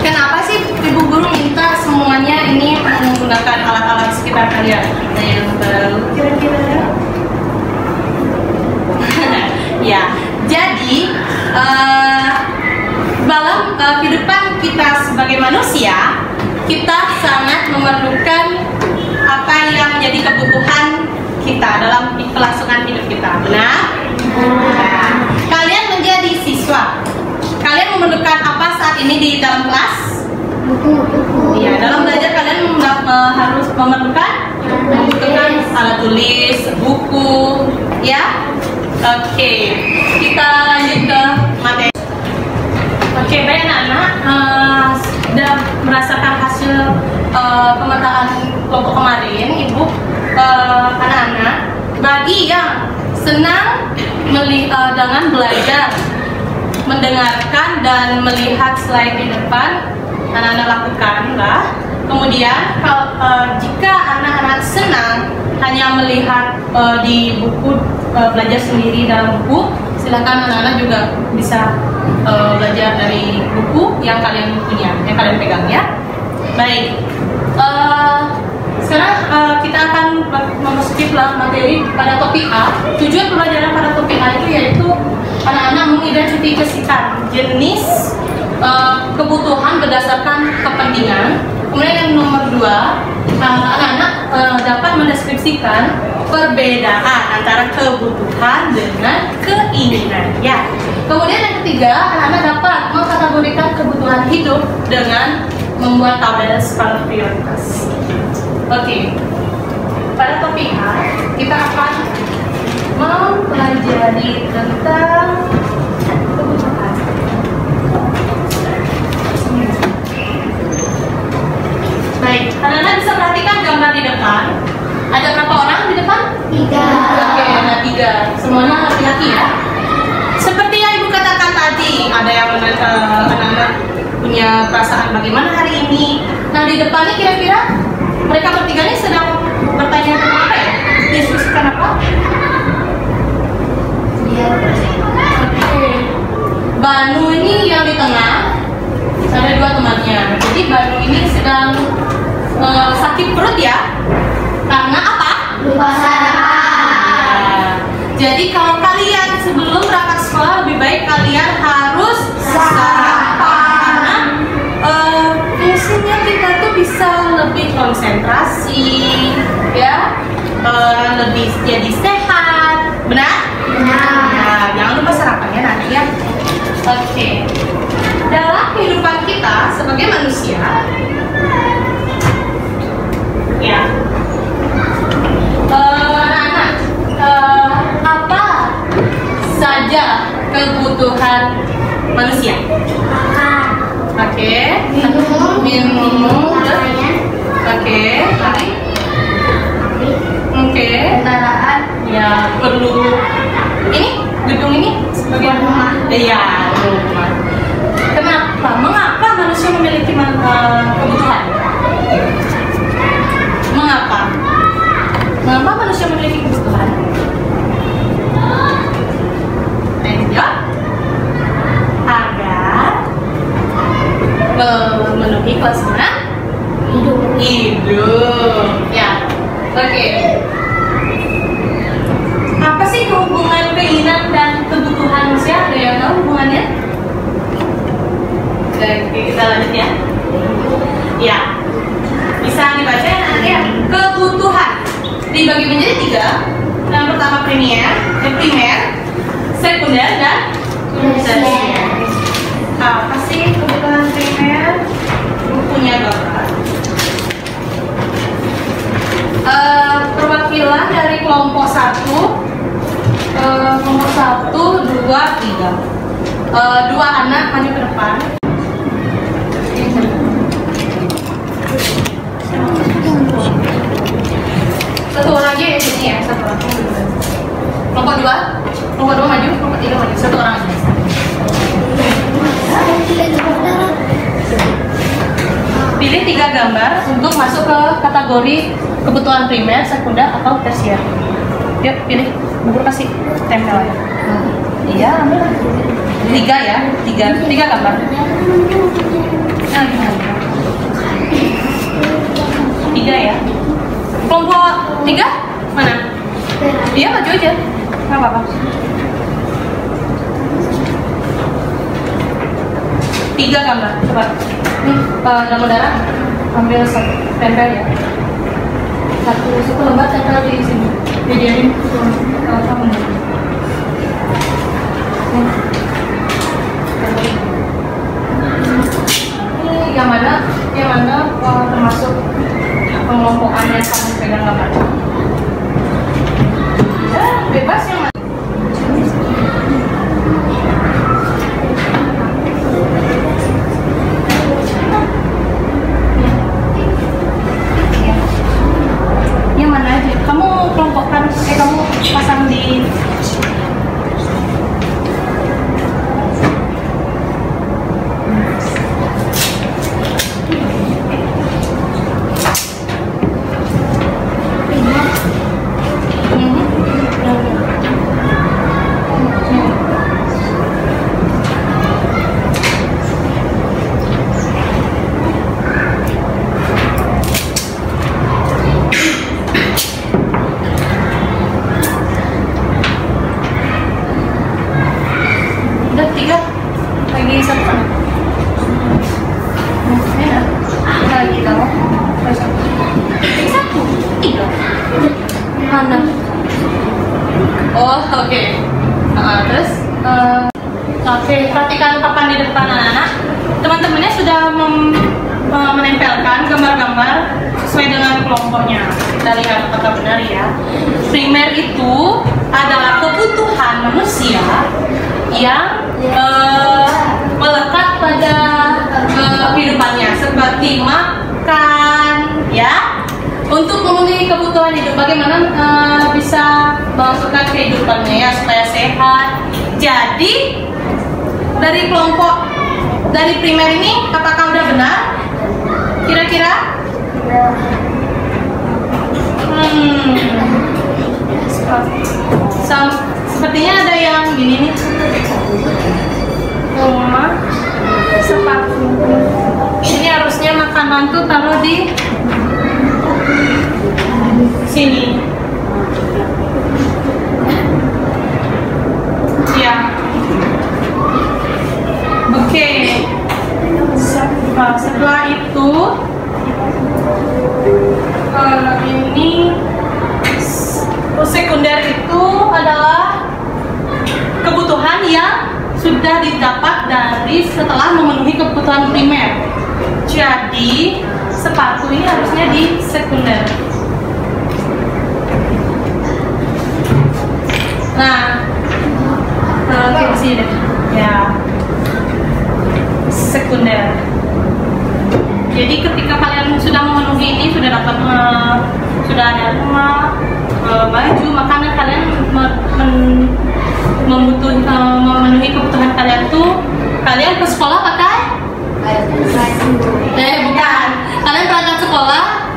Kenapa sih Ibu Guru minta semuanya ini menggunakan alat-alat sekitar kalian? Ada yang tahu kira-kira? Ya, jadi dalam kehidupan kita sebagai manusia, kita sangat memerlukan apa yang menjadi kebutuhan kita dalam kelangsungan hidup kita. Benar? Nah, kalian menjadi siswa. Kalian memerlukan apa saat ini di dalam kelas? Buku. Ya, dalam belajar kalian harus membutuhkan alat tulis, buku, ya. Oke, kita lanjut ke materi. Oke, baik anak-anak, sudah merasakan hasil pemetaan kelompok kemarin, Ibu. Anak-anak, bagi yang senang dengan belajar, mendengarkan dan melihat slide di depan, anak-anak lakukanlah. Kemudian, jika anak-anak senang hanya melihat di buku, belajar sendiri dalam buku, silakan anak-anak juga bisa belajar dari buku yang kalian punya, yang kalian pegang ya. Baik, sekarang kita akan memasuki materi pada topik A. Tujuan pembelajaran pada topik A itu yaitu anak-anak mengidentifikasikan jenis kebutuhan berdasarkan kepentingan. Kemudian yang nomor 2, anak-anak dapat mendeskripsikan perbedaan antara kebutuhan dengan keinginan ya. Kemudian yang ketiga, anak-anak dapat mengkategorikan kebutuhan hidup dengan membuat tabel skala prioritas. Oke. Jadi tentang kebutuhan. Baik, anak-anak bisa perhatikan gambar di depan. Ada berapa orang di depan? 3. Oke, ada 3. Semuanya laki-laki ya. Seperti yang Ibu katakan tadi, ada yang anak-anak punya perasaan bagaimana hari ini. Nah, di depannya kira-kira mereka bertiga ini sedang bertanya tentang apa ya? Diskusikan apa? Oke. Banu ini yang di tengah, ada 2 temannya. Jadi Banu ini sedang sakit perut ya? Karena apa? Lupa sarapan. Jadi kalau kalian sebelum berangkat sekolah lebih baik kalian harus sarapan. Karena fungsinya kita tuh bisa lebih konsentrasi, ya, lebih jadi sehat, benar? Nah, jangan lupa sarapannya nanti ya. Oke. Dalam kehidupan kita sebagai manusia, ya. Anak-anak, apa saja kebutuhan manusia? Oke. Minum. Oke. Oke. Kendaraan. Ya, perlu ini gedung ini sebagai rumah. Iya, rumah. Kenapa? Mengapa manusia memiliki kebutuhan? Mengapa? Mengapa manusia memiliki kebutuhan? Jawab. Agar memenuhi kelangsungan hidup. Ya. Oke. Apa sih hubungan keinginan dan kebutuhan manusia? Ada yang tahu hubungannya? Oke, kita lanjut ya. Ya. Bisa dibaca nanti ya. Kebutuhan dibagi menjadi 3. Yang pertama primer, sekunder, dan tersier. Apa sih kebutuhan primer? Punya gambar. Perwakilan dari kelompok 1, kelompok 1, 2, 3. 2 anak maju ke depan. Satu orang aja ya sini ya, satu orang. Kelompok 2 maju, kelompok 3 maju, satu orang aja. Pilih 3 gambar untuk masuk ke kategori kebutuhan primer, sekunder, atau tersier. Yuk, pilih. Buku kasih tempel ya. Iya, ambil. 3 ya, 3 gambar. Nah, gimana? 3 ya. Kelompok 3 mana? Iya, maju aja. Nggak apa-apa. 3 gambar, coba. Nih, dalam darah ambil tempel ya. Satu lembar tempel di sini. Jadiin kamu. Ini yang mana termasuk pengelompokan yang kamu pegang gambar? Ya, bebas yang mana? Yang mana aja? Kamu kelompokkan, kamu pasang di Oke, perhatikan papan di depan anak-anak. Teman-temannya sudah menempelkan gambar-gambar sesuai dengan kelompoknya. Kita lihat apakah benar ya. Primer itu adalah kebutuhan manusia yang melekat pada kehidupannya, seperti makan, ya. Untuk memenuhi kebutuhan hidup, bagaimana bisa memasukkan kehidupannya ya supaya sehat. Jadi dari kelompok dari primer ini, apakah udah benar? Kira-kira? Sepertinya ada yang gini nih. Rumah, sepatu. Ini harusnya makanan tuh taruh di sini. Ya. Oke. Setelah itu ini sekunder itu adalah kebutuhan yang sudah didapat dari setelah memenuhi kebutuhan primer. Jadi sepatu ini harusnya di sekunder. Nah, oke sini deh. Ya, sekunder. Jadi ketika kalian sudah memenuhi ini, sudah dapat sudah ada rumah, baju, makanan, kalian memenuhi kebutuhan kalian tuh, kalian ke sekolah pakai? Bukan. Kalian berangkat sekolah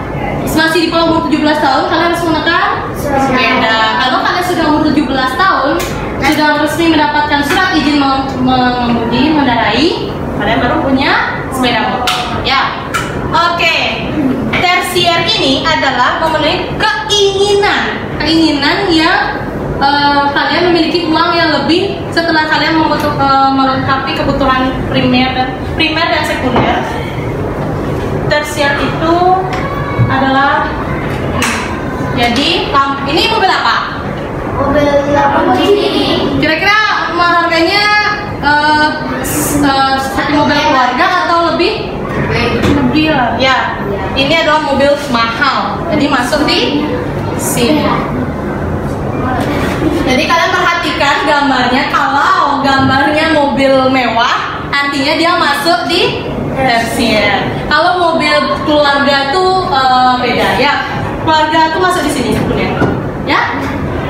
masih di bawah umur 17 tahun, kalian harus menggunakan sepeda. Kalau kalian sudah umur 17 tahun, sudah resmi mendapatkan surat izin mengemudi, mengendarai, kalian baru punya sepeda motor. Ya. Oke. Tersier ini adalah memenuhi keinginan yang kalian memiliki uang yang lebih setelah kalian melengkapi kebutuhan primer dan sekunder. Tersier itu adalah, jadi ini mobil apa? Mobil Lamborghini. Kira-kira harganya mobil keluarga atau lebih? Lebih lah. Ya. Ini adalah mobil mahal. Jadi masuk di sini. Jadi kalian perhatikan gambarnya. Kalau gambarnya mobil mewah, artinya dia masuk di tersier. Kalau mobil keluarga tuh beda ya. Keluarga tuh masuk di sini sebenarnya. Ya.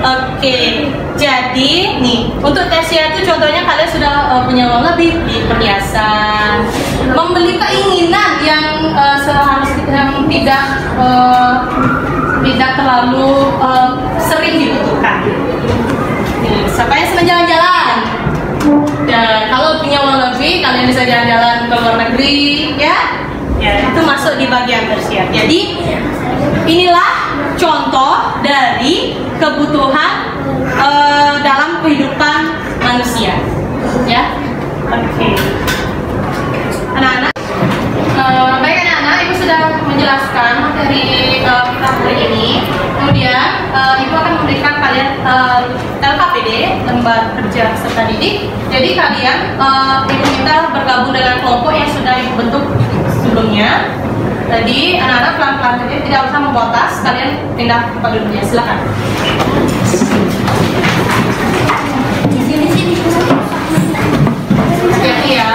Oke. Jadi nih, untuk tersier itu contohnya kalian sudah punya uang lebih di perhiasan, membeli keinginan yang seharusnya tidak terlalu sering dibutuhkan. Siapa yang senang jalan-jalan? Dan kalau punya uang lebih, kalian bisa jalan-jalan ke luar negeri, ya? Ya, itu masuk di bagian tersier. Jadi inilah contoh dari kebutuhan dalam kehidupan manusia, ya. Oke. Anak-anak, baik anak-anak, ibu sudah menjelaskan materi kita hari ini. Kemudian ibu akan memberikan kalian LKPD, lembar kerja peserta didik. Jadi kalian ibu minta bergabung dengan kelompok yang sudah ibu bentuk sebelumnya. Jadi anak-anak pelan-pelan saja, tidak usah membawa tas, kalian pindah tempat duduknya. Silakan. Hati-hati ya.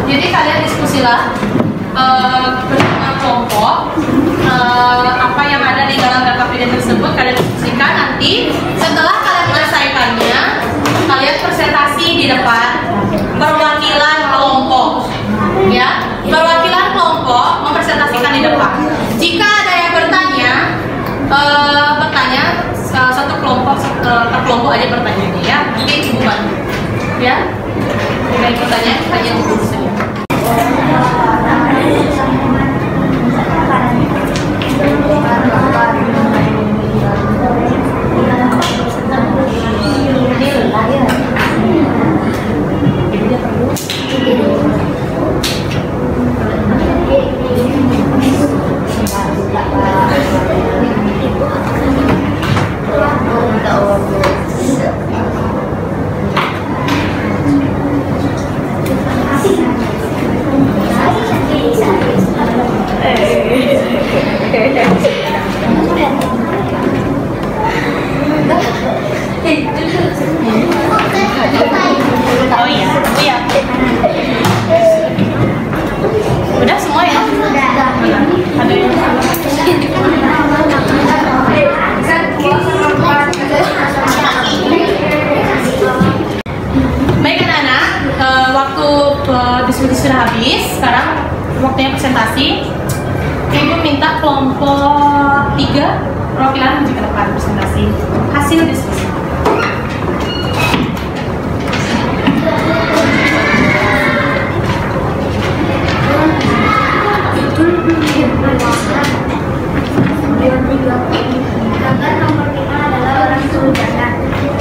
Jadi kalian diskusilah bersama kelompok apa yang ada di dalam data pilihan tersebut kalian diskusikan. Nanti setelah kalian menyelesaikannya, kalian presentasi di depan perwakilan kelompok, ya. Perwakilan kelompok mempresentasikan di depan. Jika ada yang bertanya satu kelompok per kelompok aja pertanyaannya, ya. Nanti ibu bantu, ya. Jika ikut tanya dulu saja. Oh iya. Udah semua ya? Ada yang baik anak-anak, waktu diskusi sudah habis. Sekarang waktunya presentasi. Ibu minta kelompok 3 perwakilan maju ke depan presentasi hasil diskusi. Gambar nomor 5 adalah orang kehujanan.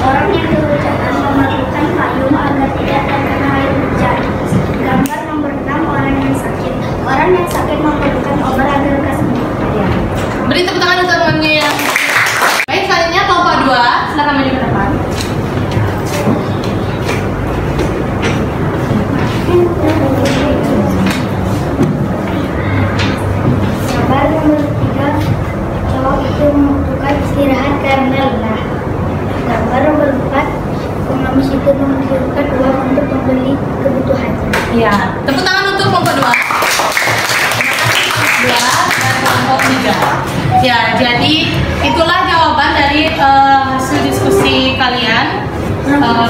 Orang yang kehujanan memerlukan payung agar tidak terkena air hujan. Gambar nomor 6 orang yang sakit. Orang yang sakit memerlukan obat agar kesembuhan. Beri tepuk tangan untuk temannya yang baik. Selanjutnya kelompok 2, silakan maju ke depan. Gambar nomor 3, cowok itu membutuhkan istirahat karena lelah. Gambar nomor 4, pengemis itu membutuhkan uang untuk membeli kebutuhannya. Ya, tepuk tangan untuk kelompok 2. Dan kelompok 3. Ya, jadi itulah jawaban dari hasil diskusi kalian.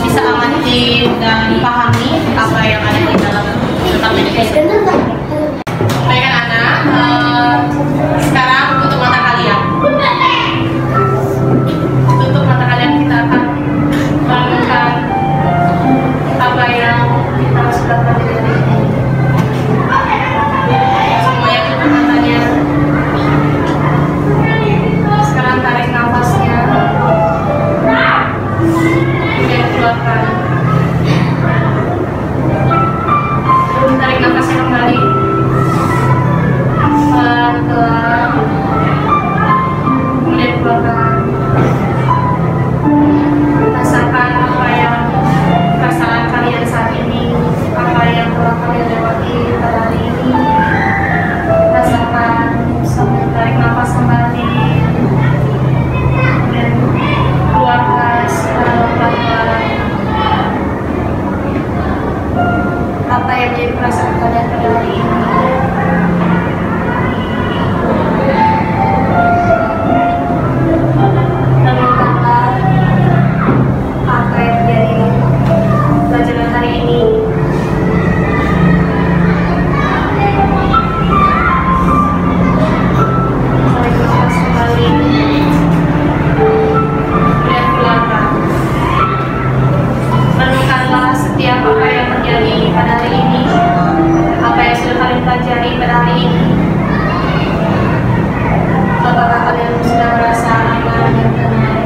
Bisa amati dan pahami apa yang ada di dalam tentang meditasi. Baik anak-anak, sekarang tutup mata kalian. Tutup mata kalian, kita akan merenungkan apa yang kita sudah pelajari. Semuanya tutup matanya. Sekarang tarik nafasnya, kemudian keluarkan. Tarik nafasnya kembali. Pelan-pelan. Kemudian keluarkan. Rasakan apa yang perasaan kalian saat ini, apa yang telah kalian lewati pada hari ini. Rasakan sambil tarik nafas kembali. Kemudian keluarkan secara pelan-pelan. Apa yang menjadi perasaan kalian pada hari ini? Renungkanlah apa yang menjadi pelajaran hari ini. Tarik nafas kembali. Kemudian keluarkan. Renungkanlah setiap apa yang terjadi pada hari ini, apa yang sudah kalian pelajari pada hari ini. Apakah kalian sudah merasa aman dan tenang?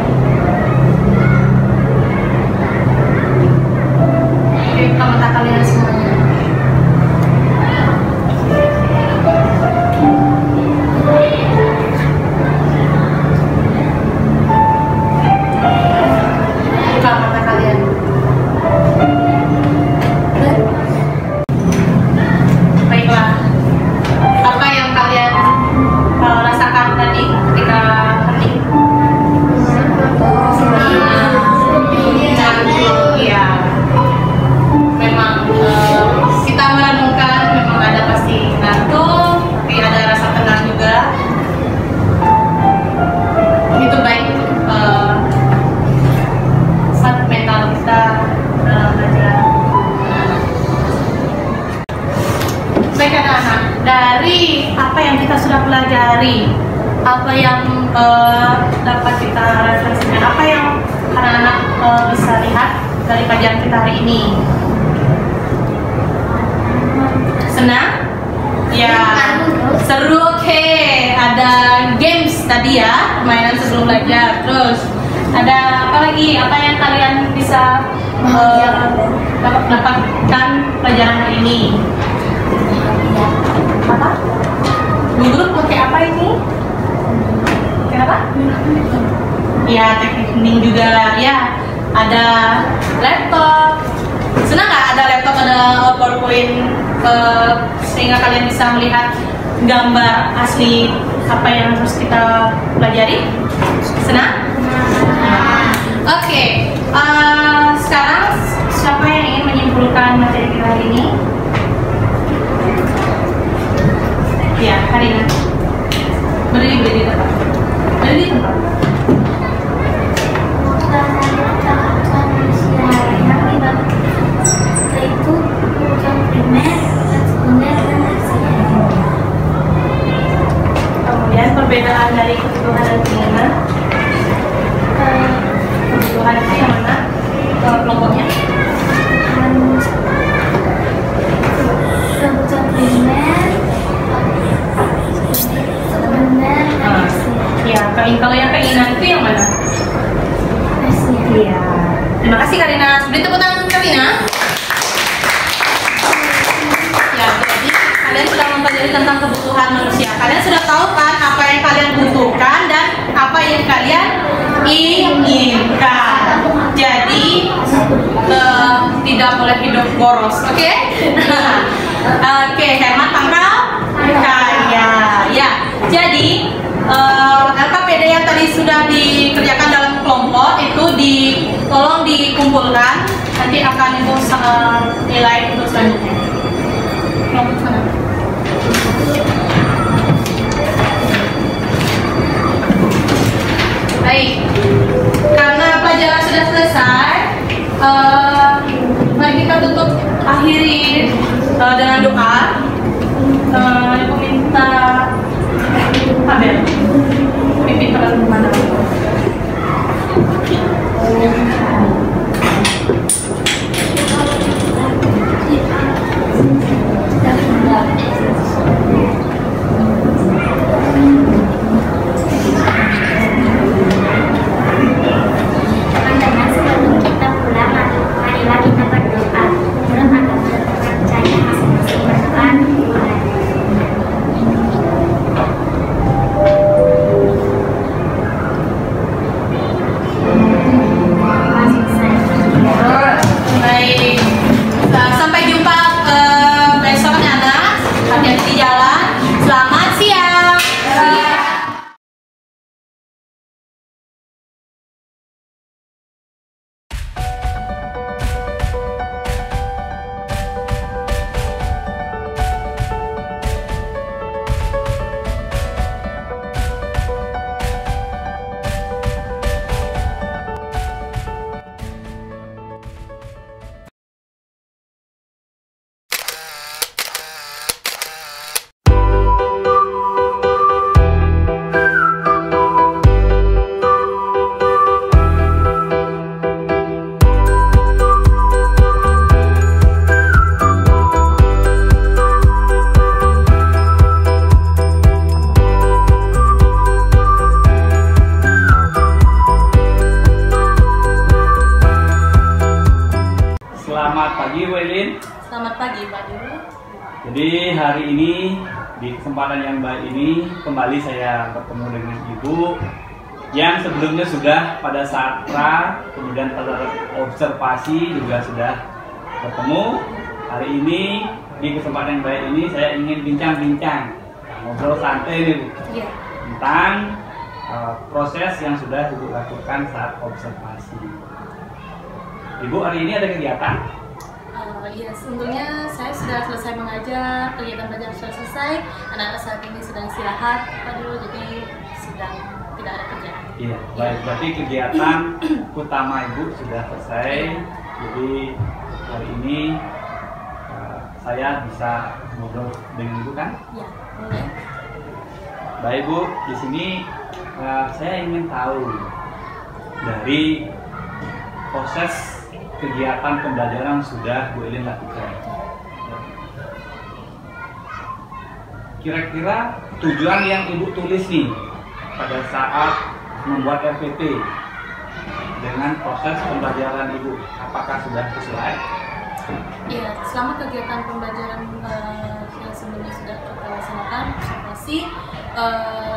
Buka mata kalian semuanya. Buka mata kalian. Baiklah, baik anak-anak, dari apa yang kita sudah pelajari, apa yang dapat kita refleksikan, apa yang anak-anak bisa lihat dari pelajaran kita hari ini? Senang? Ya, seru. Oke, ada games tadi ya, mainan sebelum belajar. Terus ada apa lagi? Apa yang kalian bisa dapatkan pelajaran hari ini? Apa? Guru pakai apa ini? Kenapa? Ya, teknik hening juga ya. Ada laptop. Senang nggak ada laptop, ada PowerPoint sehingga kalian bisa melihat gambar asli apa yang harus kita pelajari? Senang? Oke. Sekarang siapa yang ingin menyimpulkan materi kita hari ini? Ya, Karina. Berdiri di tempat. Berdiri di tempat. Yaitu kebutuhan primer, sekunder, dan tersier. Kemudian perbedaan dari kebutuhan dan keinginan. Kebutuhan itu yang mana kelompoknya? Kebutuhan primer, sekunder, dan tersier. Ya, kalau yang keinginan itu yang mana? Tersier. Iya. Terima kasih Karina. Beri tepuk tangan Karina. Ya, jadi kalian sudah mempelajari tentang kebutuhan manusia. Kalian sudah tahu kan apa yang kalian butuhkan dan apa yang kalian inginkan. Jadi tidak boleh hidup boros, oke? Oke, hemat pangkal kaya. Ya, jadi LKPD yang tadi sudah dikerjakan dalam kelompok itu tolong dikumpulkan. Nanti akan ibu nilai untuk selanjutnya. Kelompok mana? Baik, karena pelajaran sudah selesai, mari kita tutup akhiri dengan doa. Ibu minta Abel pimpin terus kemana? Teman-teman, sebelum kita pulang, marilah kita berdoa. Menurut agama percaya masing-masing berdoa. Baik, sampai jumpa besok anak. Hati-hati di jalan. Selamat siang. Selamat pagi Bu Elin. Selamat pagi Pak Dulu. Jadi hari ini di kesempatan yang baik ini kembali saya bertemu dengan Ibu yang sebelumnya sudah pada saat pra, kemudian pada observasi juga sudah bertemu. Hari ini di kesempatan yang baik ini saya ingin bincang-bincang, ngobrol santai nih Bu, Iya. tentang proses yang sudah Ibu lakukan saat observasi. Ibu hari ini ada kegiatan? Iya, sebetulnya saya sudah selesai mengajar, kegiatan belajar sudah selesai, anak-anak saat ini sedang istirahat, aduh, jadi sedang tidak ada kerjaan. Iya, baik. Berarti kegiatan utama Ibu sudah selesai. Jadi hari ini saya bisa ngobrol dengan Ibu kan? Ya, boleh. Baik Bu, di sini saya ingin tahu dari proses kegiatan pembelajaran sudah Bu Elin lakukan. Kira-kira tujuan yang Ibu tulis nih pada saat membuat RPP dengan proses pembelajaran Ibu, apakah sudah sesuai? Iya, selama kegiatan pembelajaran yang sebelumnya sudah kita laksanakan, observasi,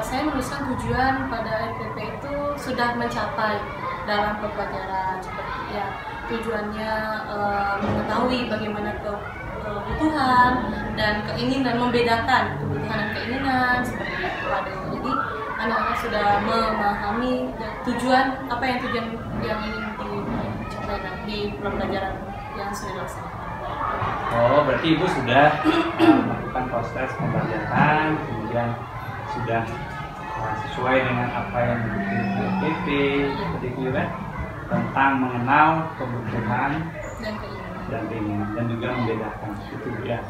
saya menuliskan tujuan pada RPP itu sudah mencapai dalam pembelajaran, seperti ya tujuannya mengetahui bagaimana kebutuhan dan keinginan, membedakan kebutuhan dan keinginan seperti itu. Jadi anak-anak sudah memahami tujuan yang ingin dicapai di pembelajaran yang sudah dilaksanakan. Oh, berarti Ibu sudah melakukan proses pembelajaran, kemudian sudah sesuai dengan apa yang dibikin RPP, seperti itu kan, tentang mengenal kebutuhan dan keinginan dan juga membedakan itu ya.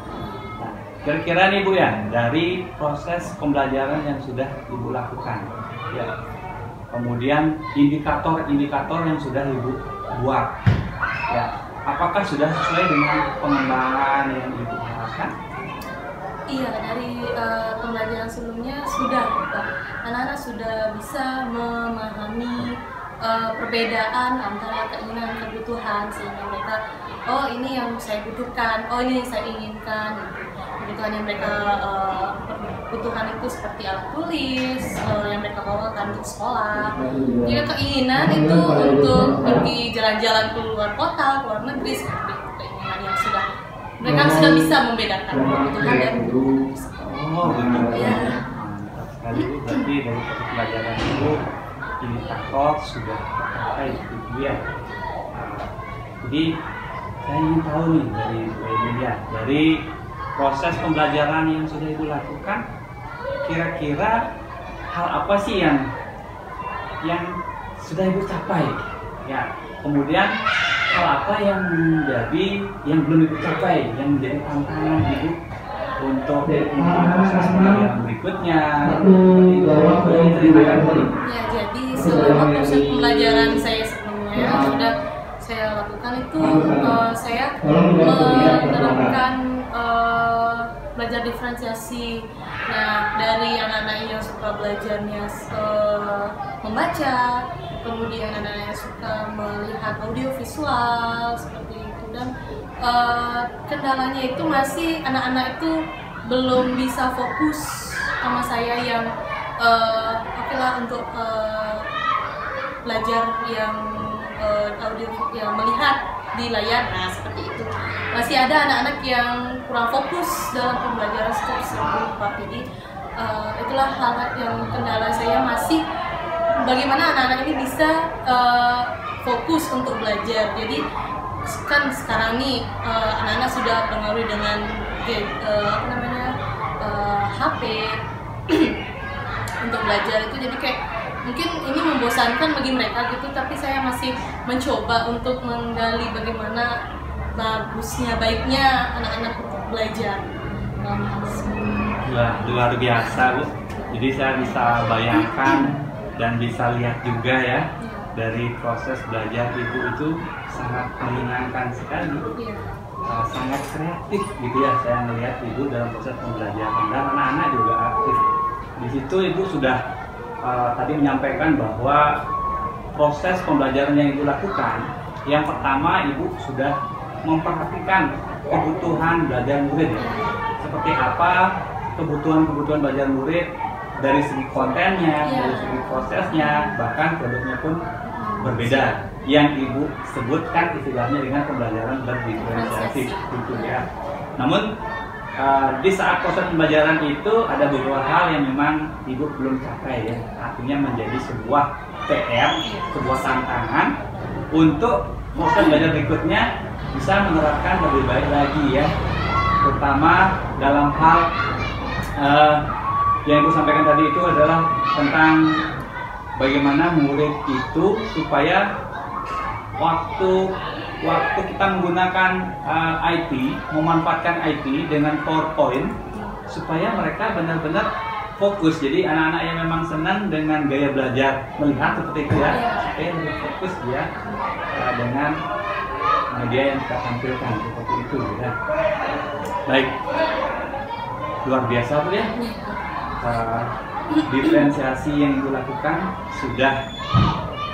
Nah, kira-kira nih Bu ya, dari proses pembelajaran yang sudah Ibu lakukan, ya, kemudian indikator-indikator yang sudah Ibu buat, ya, apakah sudah sesuai dengan pengembangan yang Ibu harapkan? Iya, dari pembelajaran sebelumnya sudah, anak-anak sudah bisa memahami perbedaan antara keinginan dan kebutuhan, sehingga mereka, oh ini yang saya butuhkan, oh ini yang saya inginkan. Kebutuhan yang mereka butuhkan itu seperti alat tulis yang mereka bawakan untuk sekolah. Jika keinginan itu untuk pergi jalan-jalan ke luar kota, ke luar negeri, seperti itu keinginan yang sudah mereka sudah bisa membedakan kebutuhan dan oh betul ya. Mantap sekali Bu, berarti dari pembelajaran itu indikator sudah tercapai itu ya. Jadi saya ingin tahu nih dari Bu Elin ya, dari proses pembelajaran yang sudah Ibu lakukan, kira-kira hal apa sih yang sudah Ibu capai ya, kemudian hal apa yang belum Ibu capai, yang menjadi tantangan Ibu untuk proses pembelajaran berikutnya. Ya, jadi selama proses pembelajaran saya sebelumnya sudah saya lakukan itu, saya menerapkan belajar diferensiasi. Nah, dari anak-anak yang suka belajarnya membaca, kemudian anak-anak yang suka melihat audio visual seperti itu, dan kendalanya itu masih anak-anak itu belum bisa fokus sama saya yang oke lah untuk belajar yang audio yang melihat di layar. Nah, seperti itu masih ada anak-anak yang kurang fokus dalam pembelajaran tersebut. Jadi itulah hal yang kendala saya, masih bagaimana anak-anak ini bisa fokus untuk belajar. Jadi kan sekarang nih anak-anak sudah pengaruh dengan HP untuk belajar itu, jadi kayak mungkin ini membosankan bagi mereka gitu, tapi saya masih mencoba untuk menggali bagaimana baiknya anak-anak untuk belajar. Luar biasa Bu, jadi saya bisa bayangkan dan bisa lihat juga ya, dari proses belajar Ibu itu sangat menyenangkan sekali, sangat kreatif gitu ya. Saya melihat Ibu dalam proses pembelajaran dan anak-anak juga aktif. Di situ Ibu sudah tadi menyampaikan bahwa proses pembelajaran yang Ibu lakukan, yang pertama Ibu sudah memperhatikan kebutuhan belajar murid ya. Seperti apa kebutuhan belajar murid dari segi kontennya, dari segi prosesnya, bahkan produknya pun berbeda. Yang Ibu sebutkan istilahnya dengan pembelajaran berdiferensiasi gitu ya. Namun di saat proses pembelajaran itu ada beberapa hal yang memang Ibu belum capai ya. Artinya menjadi sebuah PR, sebuah tantangan untuk proses belajar berikutnya bisa menerapkan lebih baik lagi ya. Terutama dalam hal yang Ibu sampaikan tadi itu adalah tentang bagaimana murid itu supaya waktu waktu kita menggunakan IT, memanfaatkan IT dengan PowerPoint supaya mereka benar-benar fokus. Jadi anak-anak yang memang senang dengan gaya belajar melihat seperti itu ya, supaya lebih fokus dia dengan media yang kita tampilkan seperti itu ya. Baik, luar biasa tuh ya. Diferensiasi yang Ibu lakukan sudah,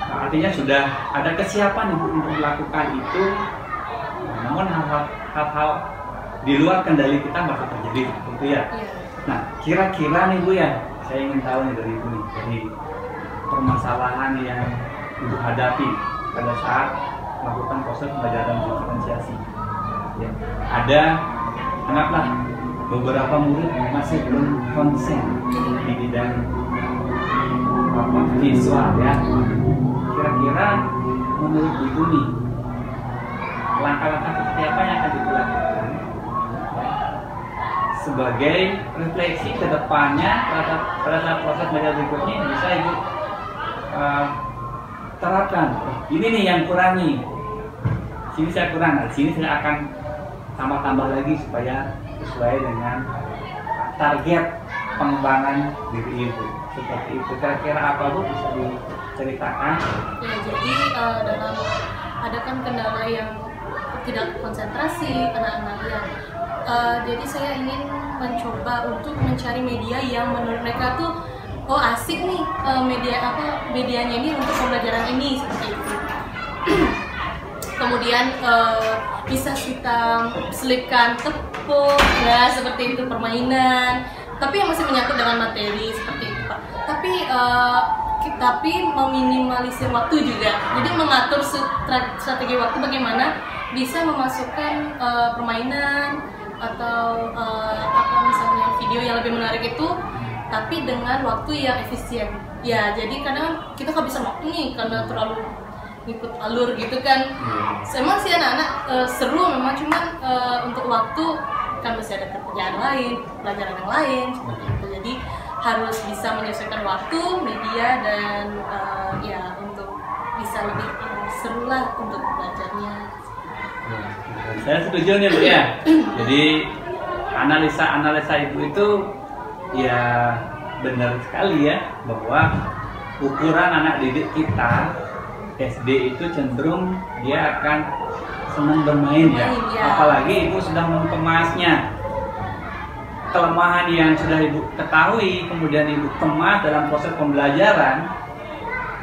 artinya sudah ada kesiapan Ibu untuk melakukan itu. Namun hal-hal di luar kendali kita masih terjadi, gitu ya. Nah, kira-kira nih Bu ya, saya ingin tahu nih dari Ibu nih, dari permasalahan yang Ibu hadapi pada saat melakukan proses pembelajaran diferensiasi. Ya, ada, anggaplah beberapa murid masih belum konsen di bidang visual ya. Kira-kira menurut Ibu nih, langkah-langkah seperti apa yang akan dilakukan sebagai refleksi ke depannya pada saat proses belajar berikutnya bisa Ibu terapkan. Ini nih yang kurang nih, sini saya kurang, sini saya akan tambah lagi supaya sesuai dengan target pengembangan diri Ibu. Seperti itu. Kira-kira apa Bu bisa diceritakan? Ya, jadi dalam ada kan kendala yang tidak konsentrasi anak-anak ya. Jadi saya ingin mencoba untuk mencari media yang menurut mereka tuh asik nih, medianya ini untuk pembelajaran ini seperti itu. Kemudian bisa kita selipkan tepung ya, seperti itu, permainan, tapi yang masih menyangkut dengan materi seperti itu Pak. Tapi meminimalisir waktu juga, jadi mengatur strategi waktu bagaimana bisa memasukkan permainan atau misalnya video yang lebih menarik itu, tapi dengan waktu yang efisien ya. Jadi kadang kita kehabisan waktu nih karena terlalu ngikut alur gitu kan. Emang sih anak-anak seru memang, cuman untuk waktu kan masih ada kerjaan lain, pelajaran yang lain seperti itu. Jadi harus bisa menyesuaikan waktu, media, dan ya untuk bisa lebih seru lah untuk belajarnya. Saya setuju nih Bu ya. Jadi analisa Ibu itu ya benar sekali ya, bahwa ukuran anak didik kita SD itu cenderung dia akan senang bermain ya. Apalagi Ibu sudah mengemasnya. Kelemahan yang sudah Ibu ketahui, kemudian Ibu kemas dalam proses pembelajaran,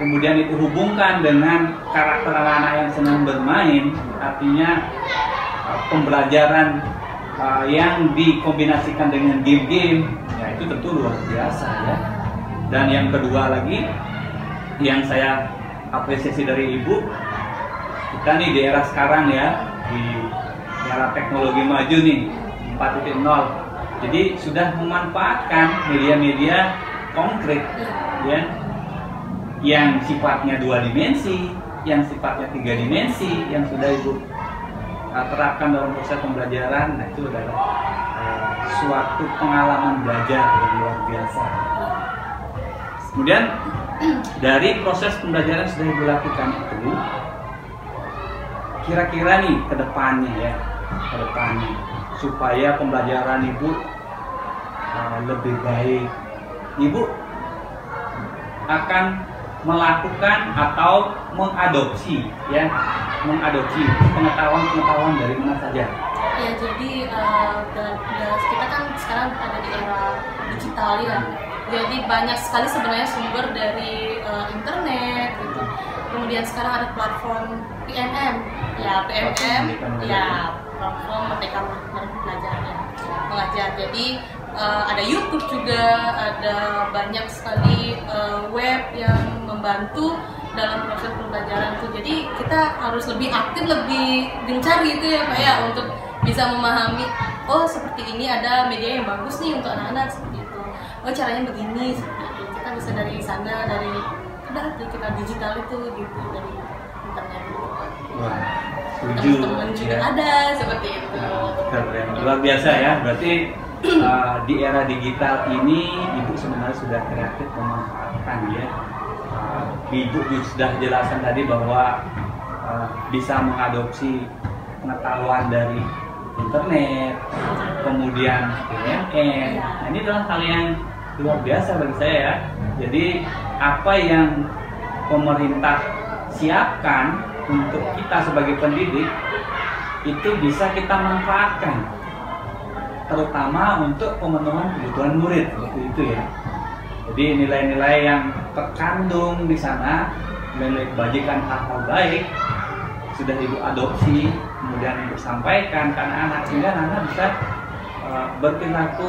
kemudian Ibu hubungkan dengan karakter anak-anak yang senang bermain, artinya pembelajaran yang dikombinasikan dengan game-game, ya itu tentu luar biasa ya. Dan yang kedua lagi, yang saya apresiasi dari Ibu, kita nih di era sekarang ya, di era teknologi maju nih, 4.0, jadi sudah memanfaatkan media-media konkret ya, yang sifatnya 2 dimensi, yang sifatnya 3 dimensi, yang sudah Ibu terapkan dalam proses pembelajaran. Nah, itu adalah suatu pengalaman belajar yang luar biasa. Kemudian dari proses pembelajaran sudah Ibu lakukan itu, kira-kira nih ke depannya ya, ke depannya supaya pembelajaran Ibu lebih baik, Ibu akan melakukan atau mengadopsi pengetahuan dari mana saja. Ya, jadi kita kan sekarang ada di era digital ya. Jadi banyak sekali sebenarnya sumber dari internet gitu. Kemudian sekarang ada platform PMM, ya platform Merdeka Mengajar. Jadi ada YouTube juga, ada banyak sekali web yang membantu dalam proses pembelajaran itu. Jadi kita harus lebih aktif, lebih gencar gitu ya Pak ya, untuk bisa memahami, oh seperti ini ada media yang bagus nih untuk anak-anak seperti itu. Oh caranya begini seperti itu. Kita bisa dari sana, dari kita digital itu gitu, dari internet itu. Wah, teman-teman juga ada seperti itu. Keren, luar biasa ya. Berarti di era digital ini Ibu sebenarnya sudah kreatif memanfaatkan ya. Ibu sudah jelaskan tadi bahwa bisa mengadopsi pengetahuan dari internet, kemudian CNN. Nah, ini adalah hal yang luar biasa bagi saya ya. Jadi apa yang pemerintah siapkan untuk kita sebagai pendidik itu bisa kita manfaatkan, terutama untuk pemenuhan kebutuhan murid seperti itu ya. Jadi nilai-nilai yang terkandung di sana, nilai kebajikan, hal-hal baik sudah ibu adopsi, kemudian ibu sampaikan ke anak-anak sehingga anak-anak bisa berperilaku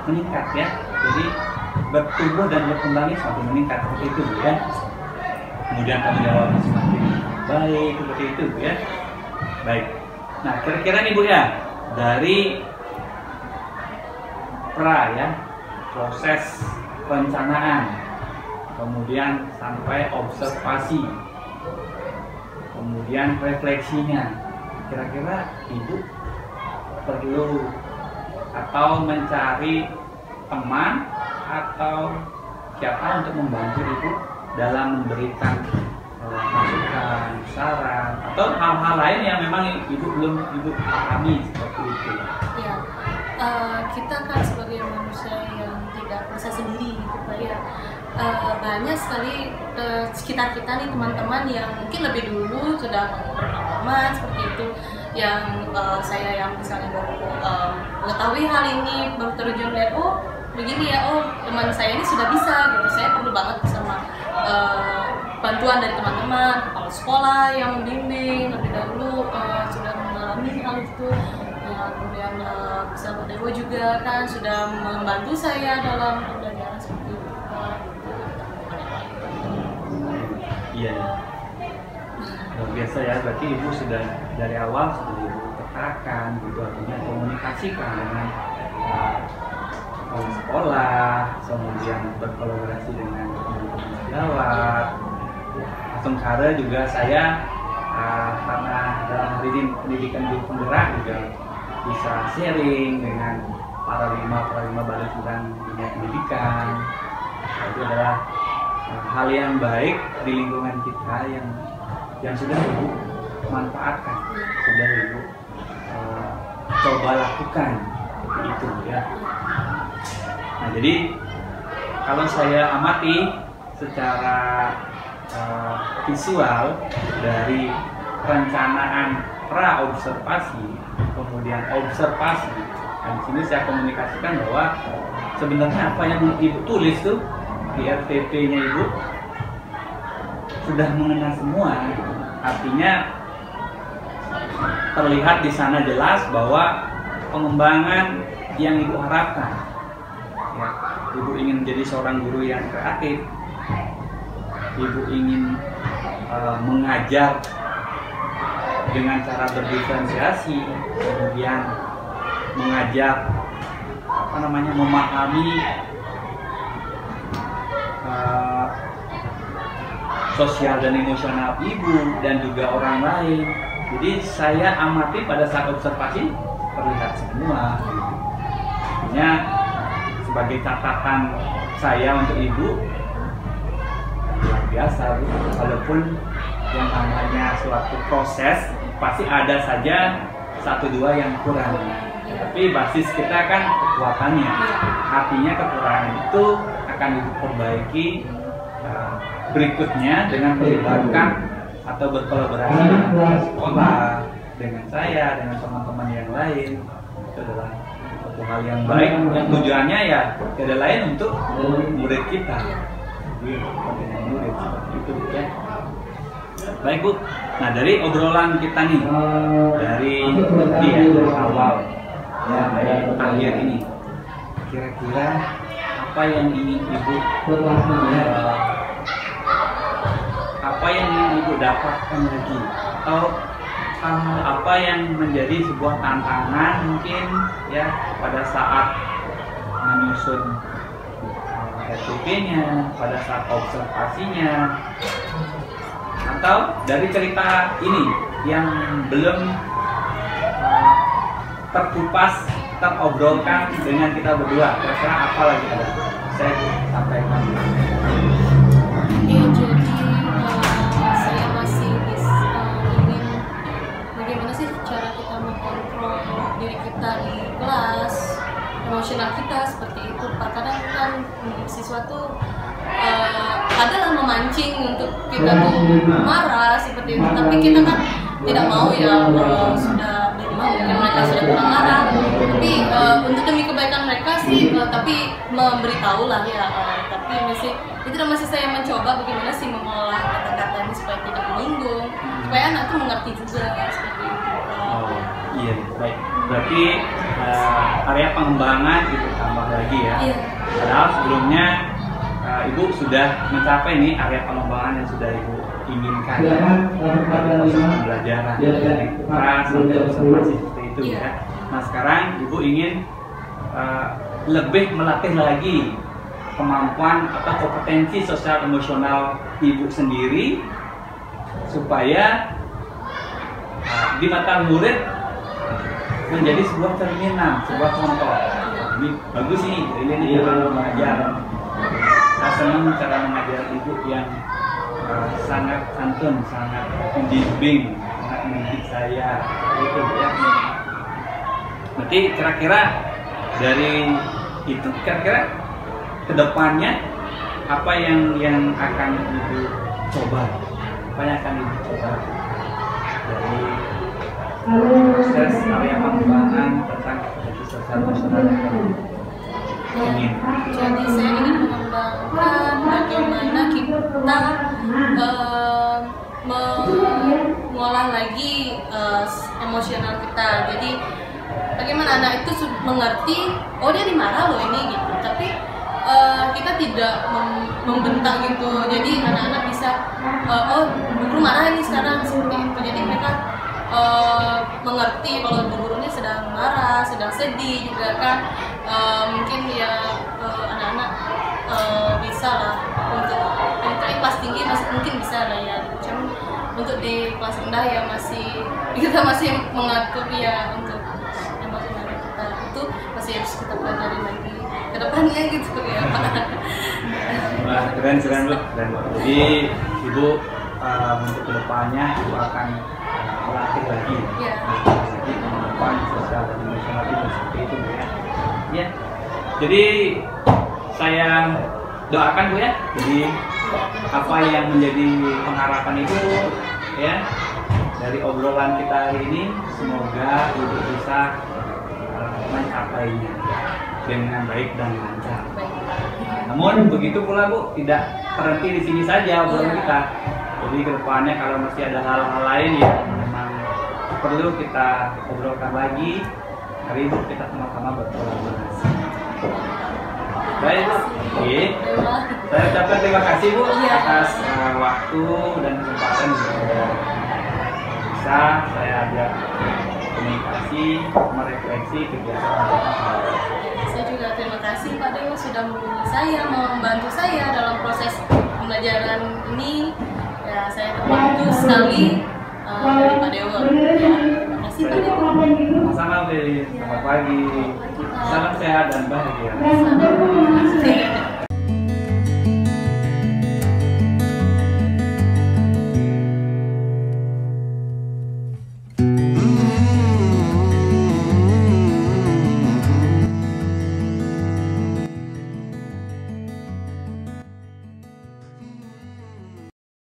meningkat ya. Jadi bertumbuh dan berkembangnya semakin meningkat seperti itu ya. Kemudian tanggung jawabnya semakin baik seperti itu ya. Baik. Nah kira-kira nih Bu ya, dari ya, proses perencanaan, kemudian sampai observasi, kemudian refleksinya, kira-kira ibu perlu atau mencari teman atau siapa untuk membantu ibu dalam memberikan masukan, saran, atau hal-hal lain yang memang ibu belum pahami seperti itu ya. Kita kan sebagai manusia yang tidak bisa sendiri gitu Pak ya, banyak sekali sekitar kita nih teman-teman yang mungkin lebih dulu sudah berpengalaman seperti itu, yang saya yang misalnya baru mengetahui hal ini, baru terjun lihat oh begini ya, oh teman saya ini sudah bisa gitu, saya perlu banget sama bantuan dari teman-teman, kepala sekolah yang membimbing lebih dahulu sudah mengalami hal itu. Kemudian bisa Bu Dewo juga kan sudah membantu saya dalam pembelajaran seperti itu. Iya, luar biasa ya. Berarti ibu sudah dari awal sudah ibu petakan gitu, artinya komunikasikan dengan kepala sekolah, kemudian berkolaborasi dengan teman-teman sejawat. Langsung cara juga saya karena dalam hal ini pendidikan guru penggerak juga bisa sharing dengan para lima balik tentang dunia pendidikan. Itu adalah hal yang baik di lingkungan kita yang sudah ibu manfaatkan, sudah ibu coba lakukan seperti itu ya. Nah jadi kalau saya amati secara visual dari perencanaan pra-observasi, kemudian observasi, dan di sini saya komunikasikan bahwa sebenarnya apa yang ibu tulis tuh di RTP-nya ibu sudah mengenal semua. Artinya terlihat di sana jelas bahwa pengembangan yang ibu harapkan, ya, ibu ingin menjadi seorang guru yang kreatif, ibu ingin mengajar dengan cara berdiferensiasi, kemudian mengajar memahami sosial dan emosional ibu dan juga orang lain. Jadi saya amati pada saat observasi terlihat semua. Artinya sebagai catatan saya untuk ibu luar biasa, walaupun yang namanya suatu proses pasti ada saja satu dua yang kurang, tapi basis kita kan kekuatannya, artinya kekurangan itu akan diperbaiki berikutnya dengan melibatkan atau berkolaborasi dengan sekolah, dengan saya, dengan teman-teman yang lain. Itu adalah satu hal yang baik, yang tujuannya ya tidak lain untuk murid kita, jadi kepentingan murid seperti itu ya. Baik Bu, nah dari obrolan kita nih, dari awal ya, dari akhir ini, kira-kira apa yang ingin ibu dapatkan lagi, atau apa yang menjadi sebuah tantangan mungkin ya pada saat menyusun SOP-nya, pada saat observasinya, atau dari cerita ini yang belum terkupas, terobrolkan dengan kita berdua, kira-kira apa lagi ada? Saya sampaikan. Jadi saya masih emosional kita seperti itu Pak. Kadang kan siswa tuh adalah memancing untuk kita tuh marah seperti itu, tapi kita kan tidak mau ya, sudah dari mau mungkin mereka sudah pernah marah, tapi untuk demi kebaikan mereka sih, tapi memberitahu lah ya, tapi masih saya mencoba bagaimana sih mengolah kata-kata ini supaya tidak menyinggung, supaya anak tuh mengerti juga seperti itu. Oh iya, baik. Berarti area pengembangan itu tambah lagi ya. Iya. Padahal sebelumnya Ibu sudah mencapai nih area pengembangan yang sudah Ibu inginkan ya. Proses pembelajaran dari kelas sampai observasi seperti itu ya. Nah sekarang Ibu ingin lebih melatih lagi kemampuan atau kompetensi sosial emosional Ibu sendiri supaya di mata murid menjadi sebuah cerminan, sebuah contoh. Ini bagus nih, ini cara mengajar. Saya senang cara mengajar Ibu yang sangat santun, sangat membimbing, sangat mendidik saya, itu ya. Berarti kira-kira dari itu, kira-kira kedepannya apa yang akan Ibu coba? Apa yang akan Ibu coba dari proses area pengembangan tentang sosial emosional ini? Jadi saya ingin mengembangkan bagaimana kita mengolah lagi emosional kita. Jadi bagaimana anak itu mengerti, oh dia dimarah loh ini gitu. Tapi kita tidak membentak gitu. Jadi anak-anak bisa, oh guru marah ini sekarang seperti itu. Jadi mereka mengerti kalau gurunya sedang marah, sedang sedih juga kan. Mungkin ya anak-anak bisa lah untuk kelas tinggi mungkin bisa lah ya. Cuman untuk di kelas rendah ya kita masih mengatur ya untuk emosional kita itu masih harus kita pelajari lagi ke depannya gitu ya Pak. Wah, keren Bu. Jadi Ibu untuk kedepannya Ibu akan melatih lagi, jadi kemampuan sosial dan emosional itu seperti itu Bu ya. Ya, jadi saya doakan Bu ya. Jadi apa yang menjadi pengharapan Ibu ya dari obrolan kita hari ini, semoga Ibu bisa mencapainya dengan baik dan lancar. Namun begitu pula Bu, tidak berhenti di sini saja obrolan kita. Jadi kedepannya kalau masih ada hal-hal lain yang memang perlu kita obrolkan lagi, hari ini kita sama-sama berkolaborasi. Baik Bu, saya ucapkan terima kasih Bu atas waktu dan kesempatan bisa saya ajak komunikasi, merefleksi kegiatan. Saya juga terima kasih Pak Dewa sudah menghubungi saya, membantu saya dalam proses pembelajaran ini. Ya, saya terbantu sekali dari Pak Dewa. Ya, terima kasih Pak Dewa. Sama-sama, selamat pagi. Salam sehat dan bahagia. Selamat pagi.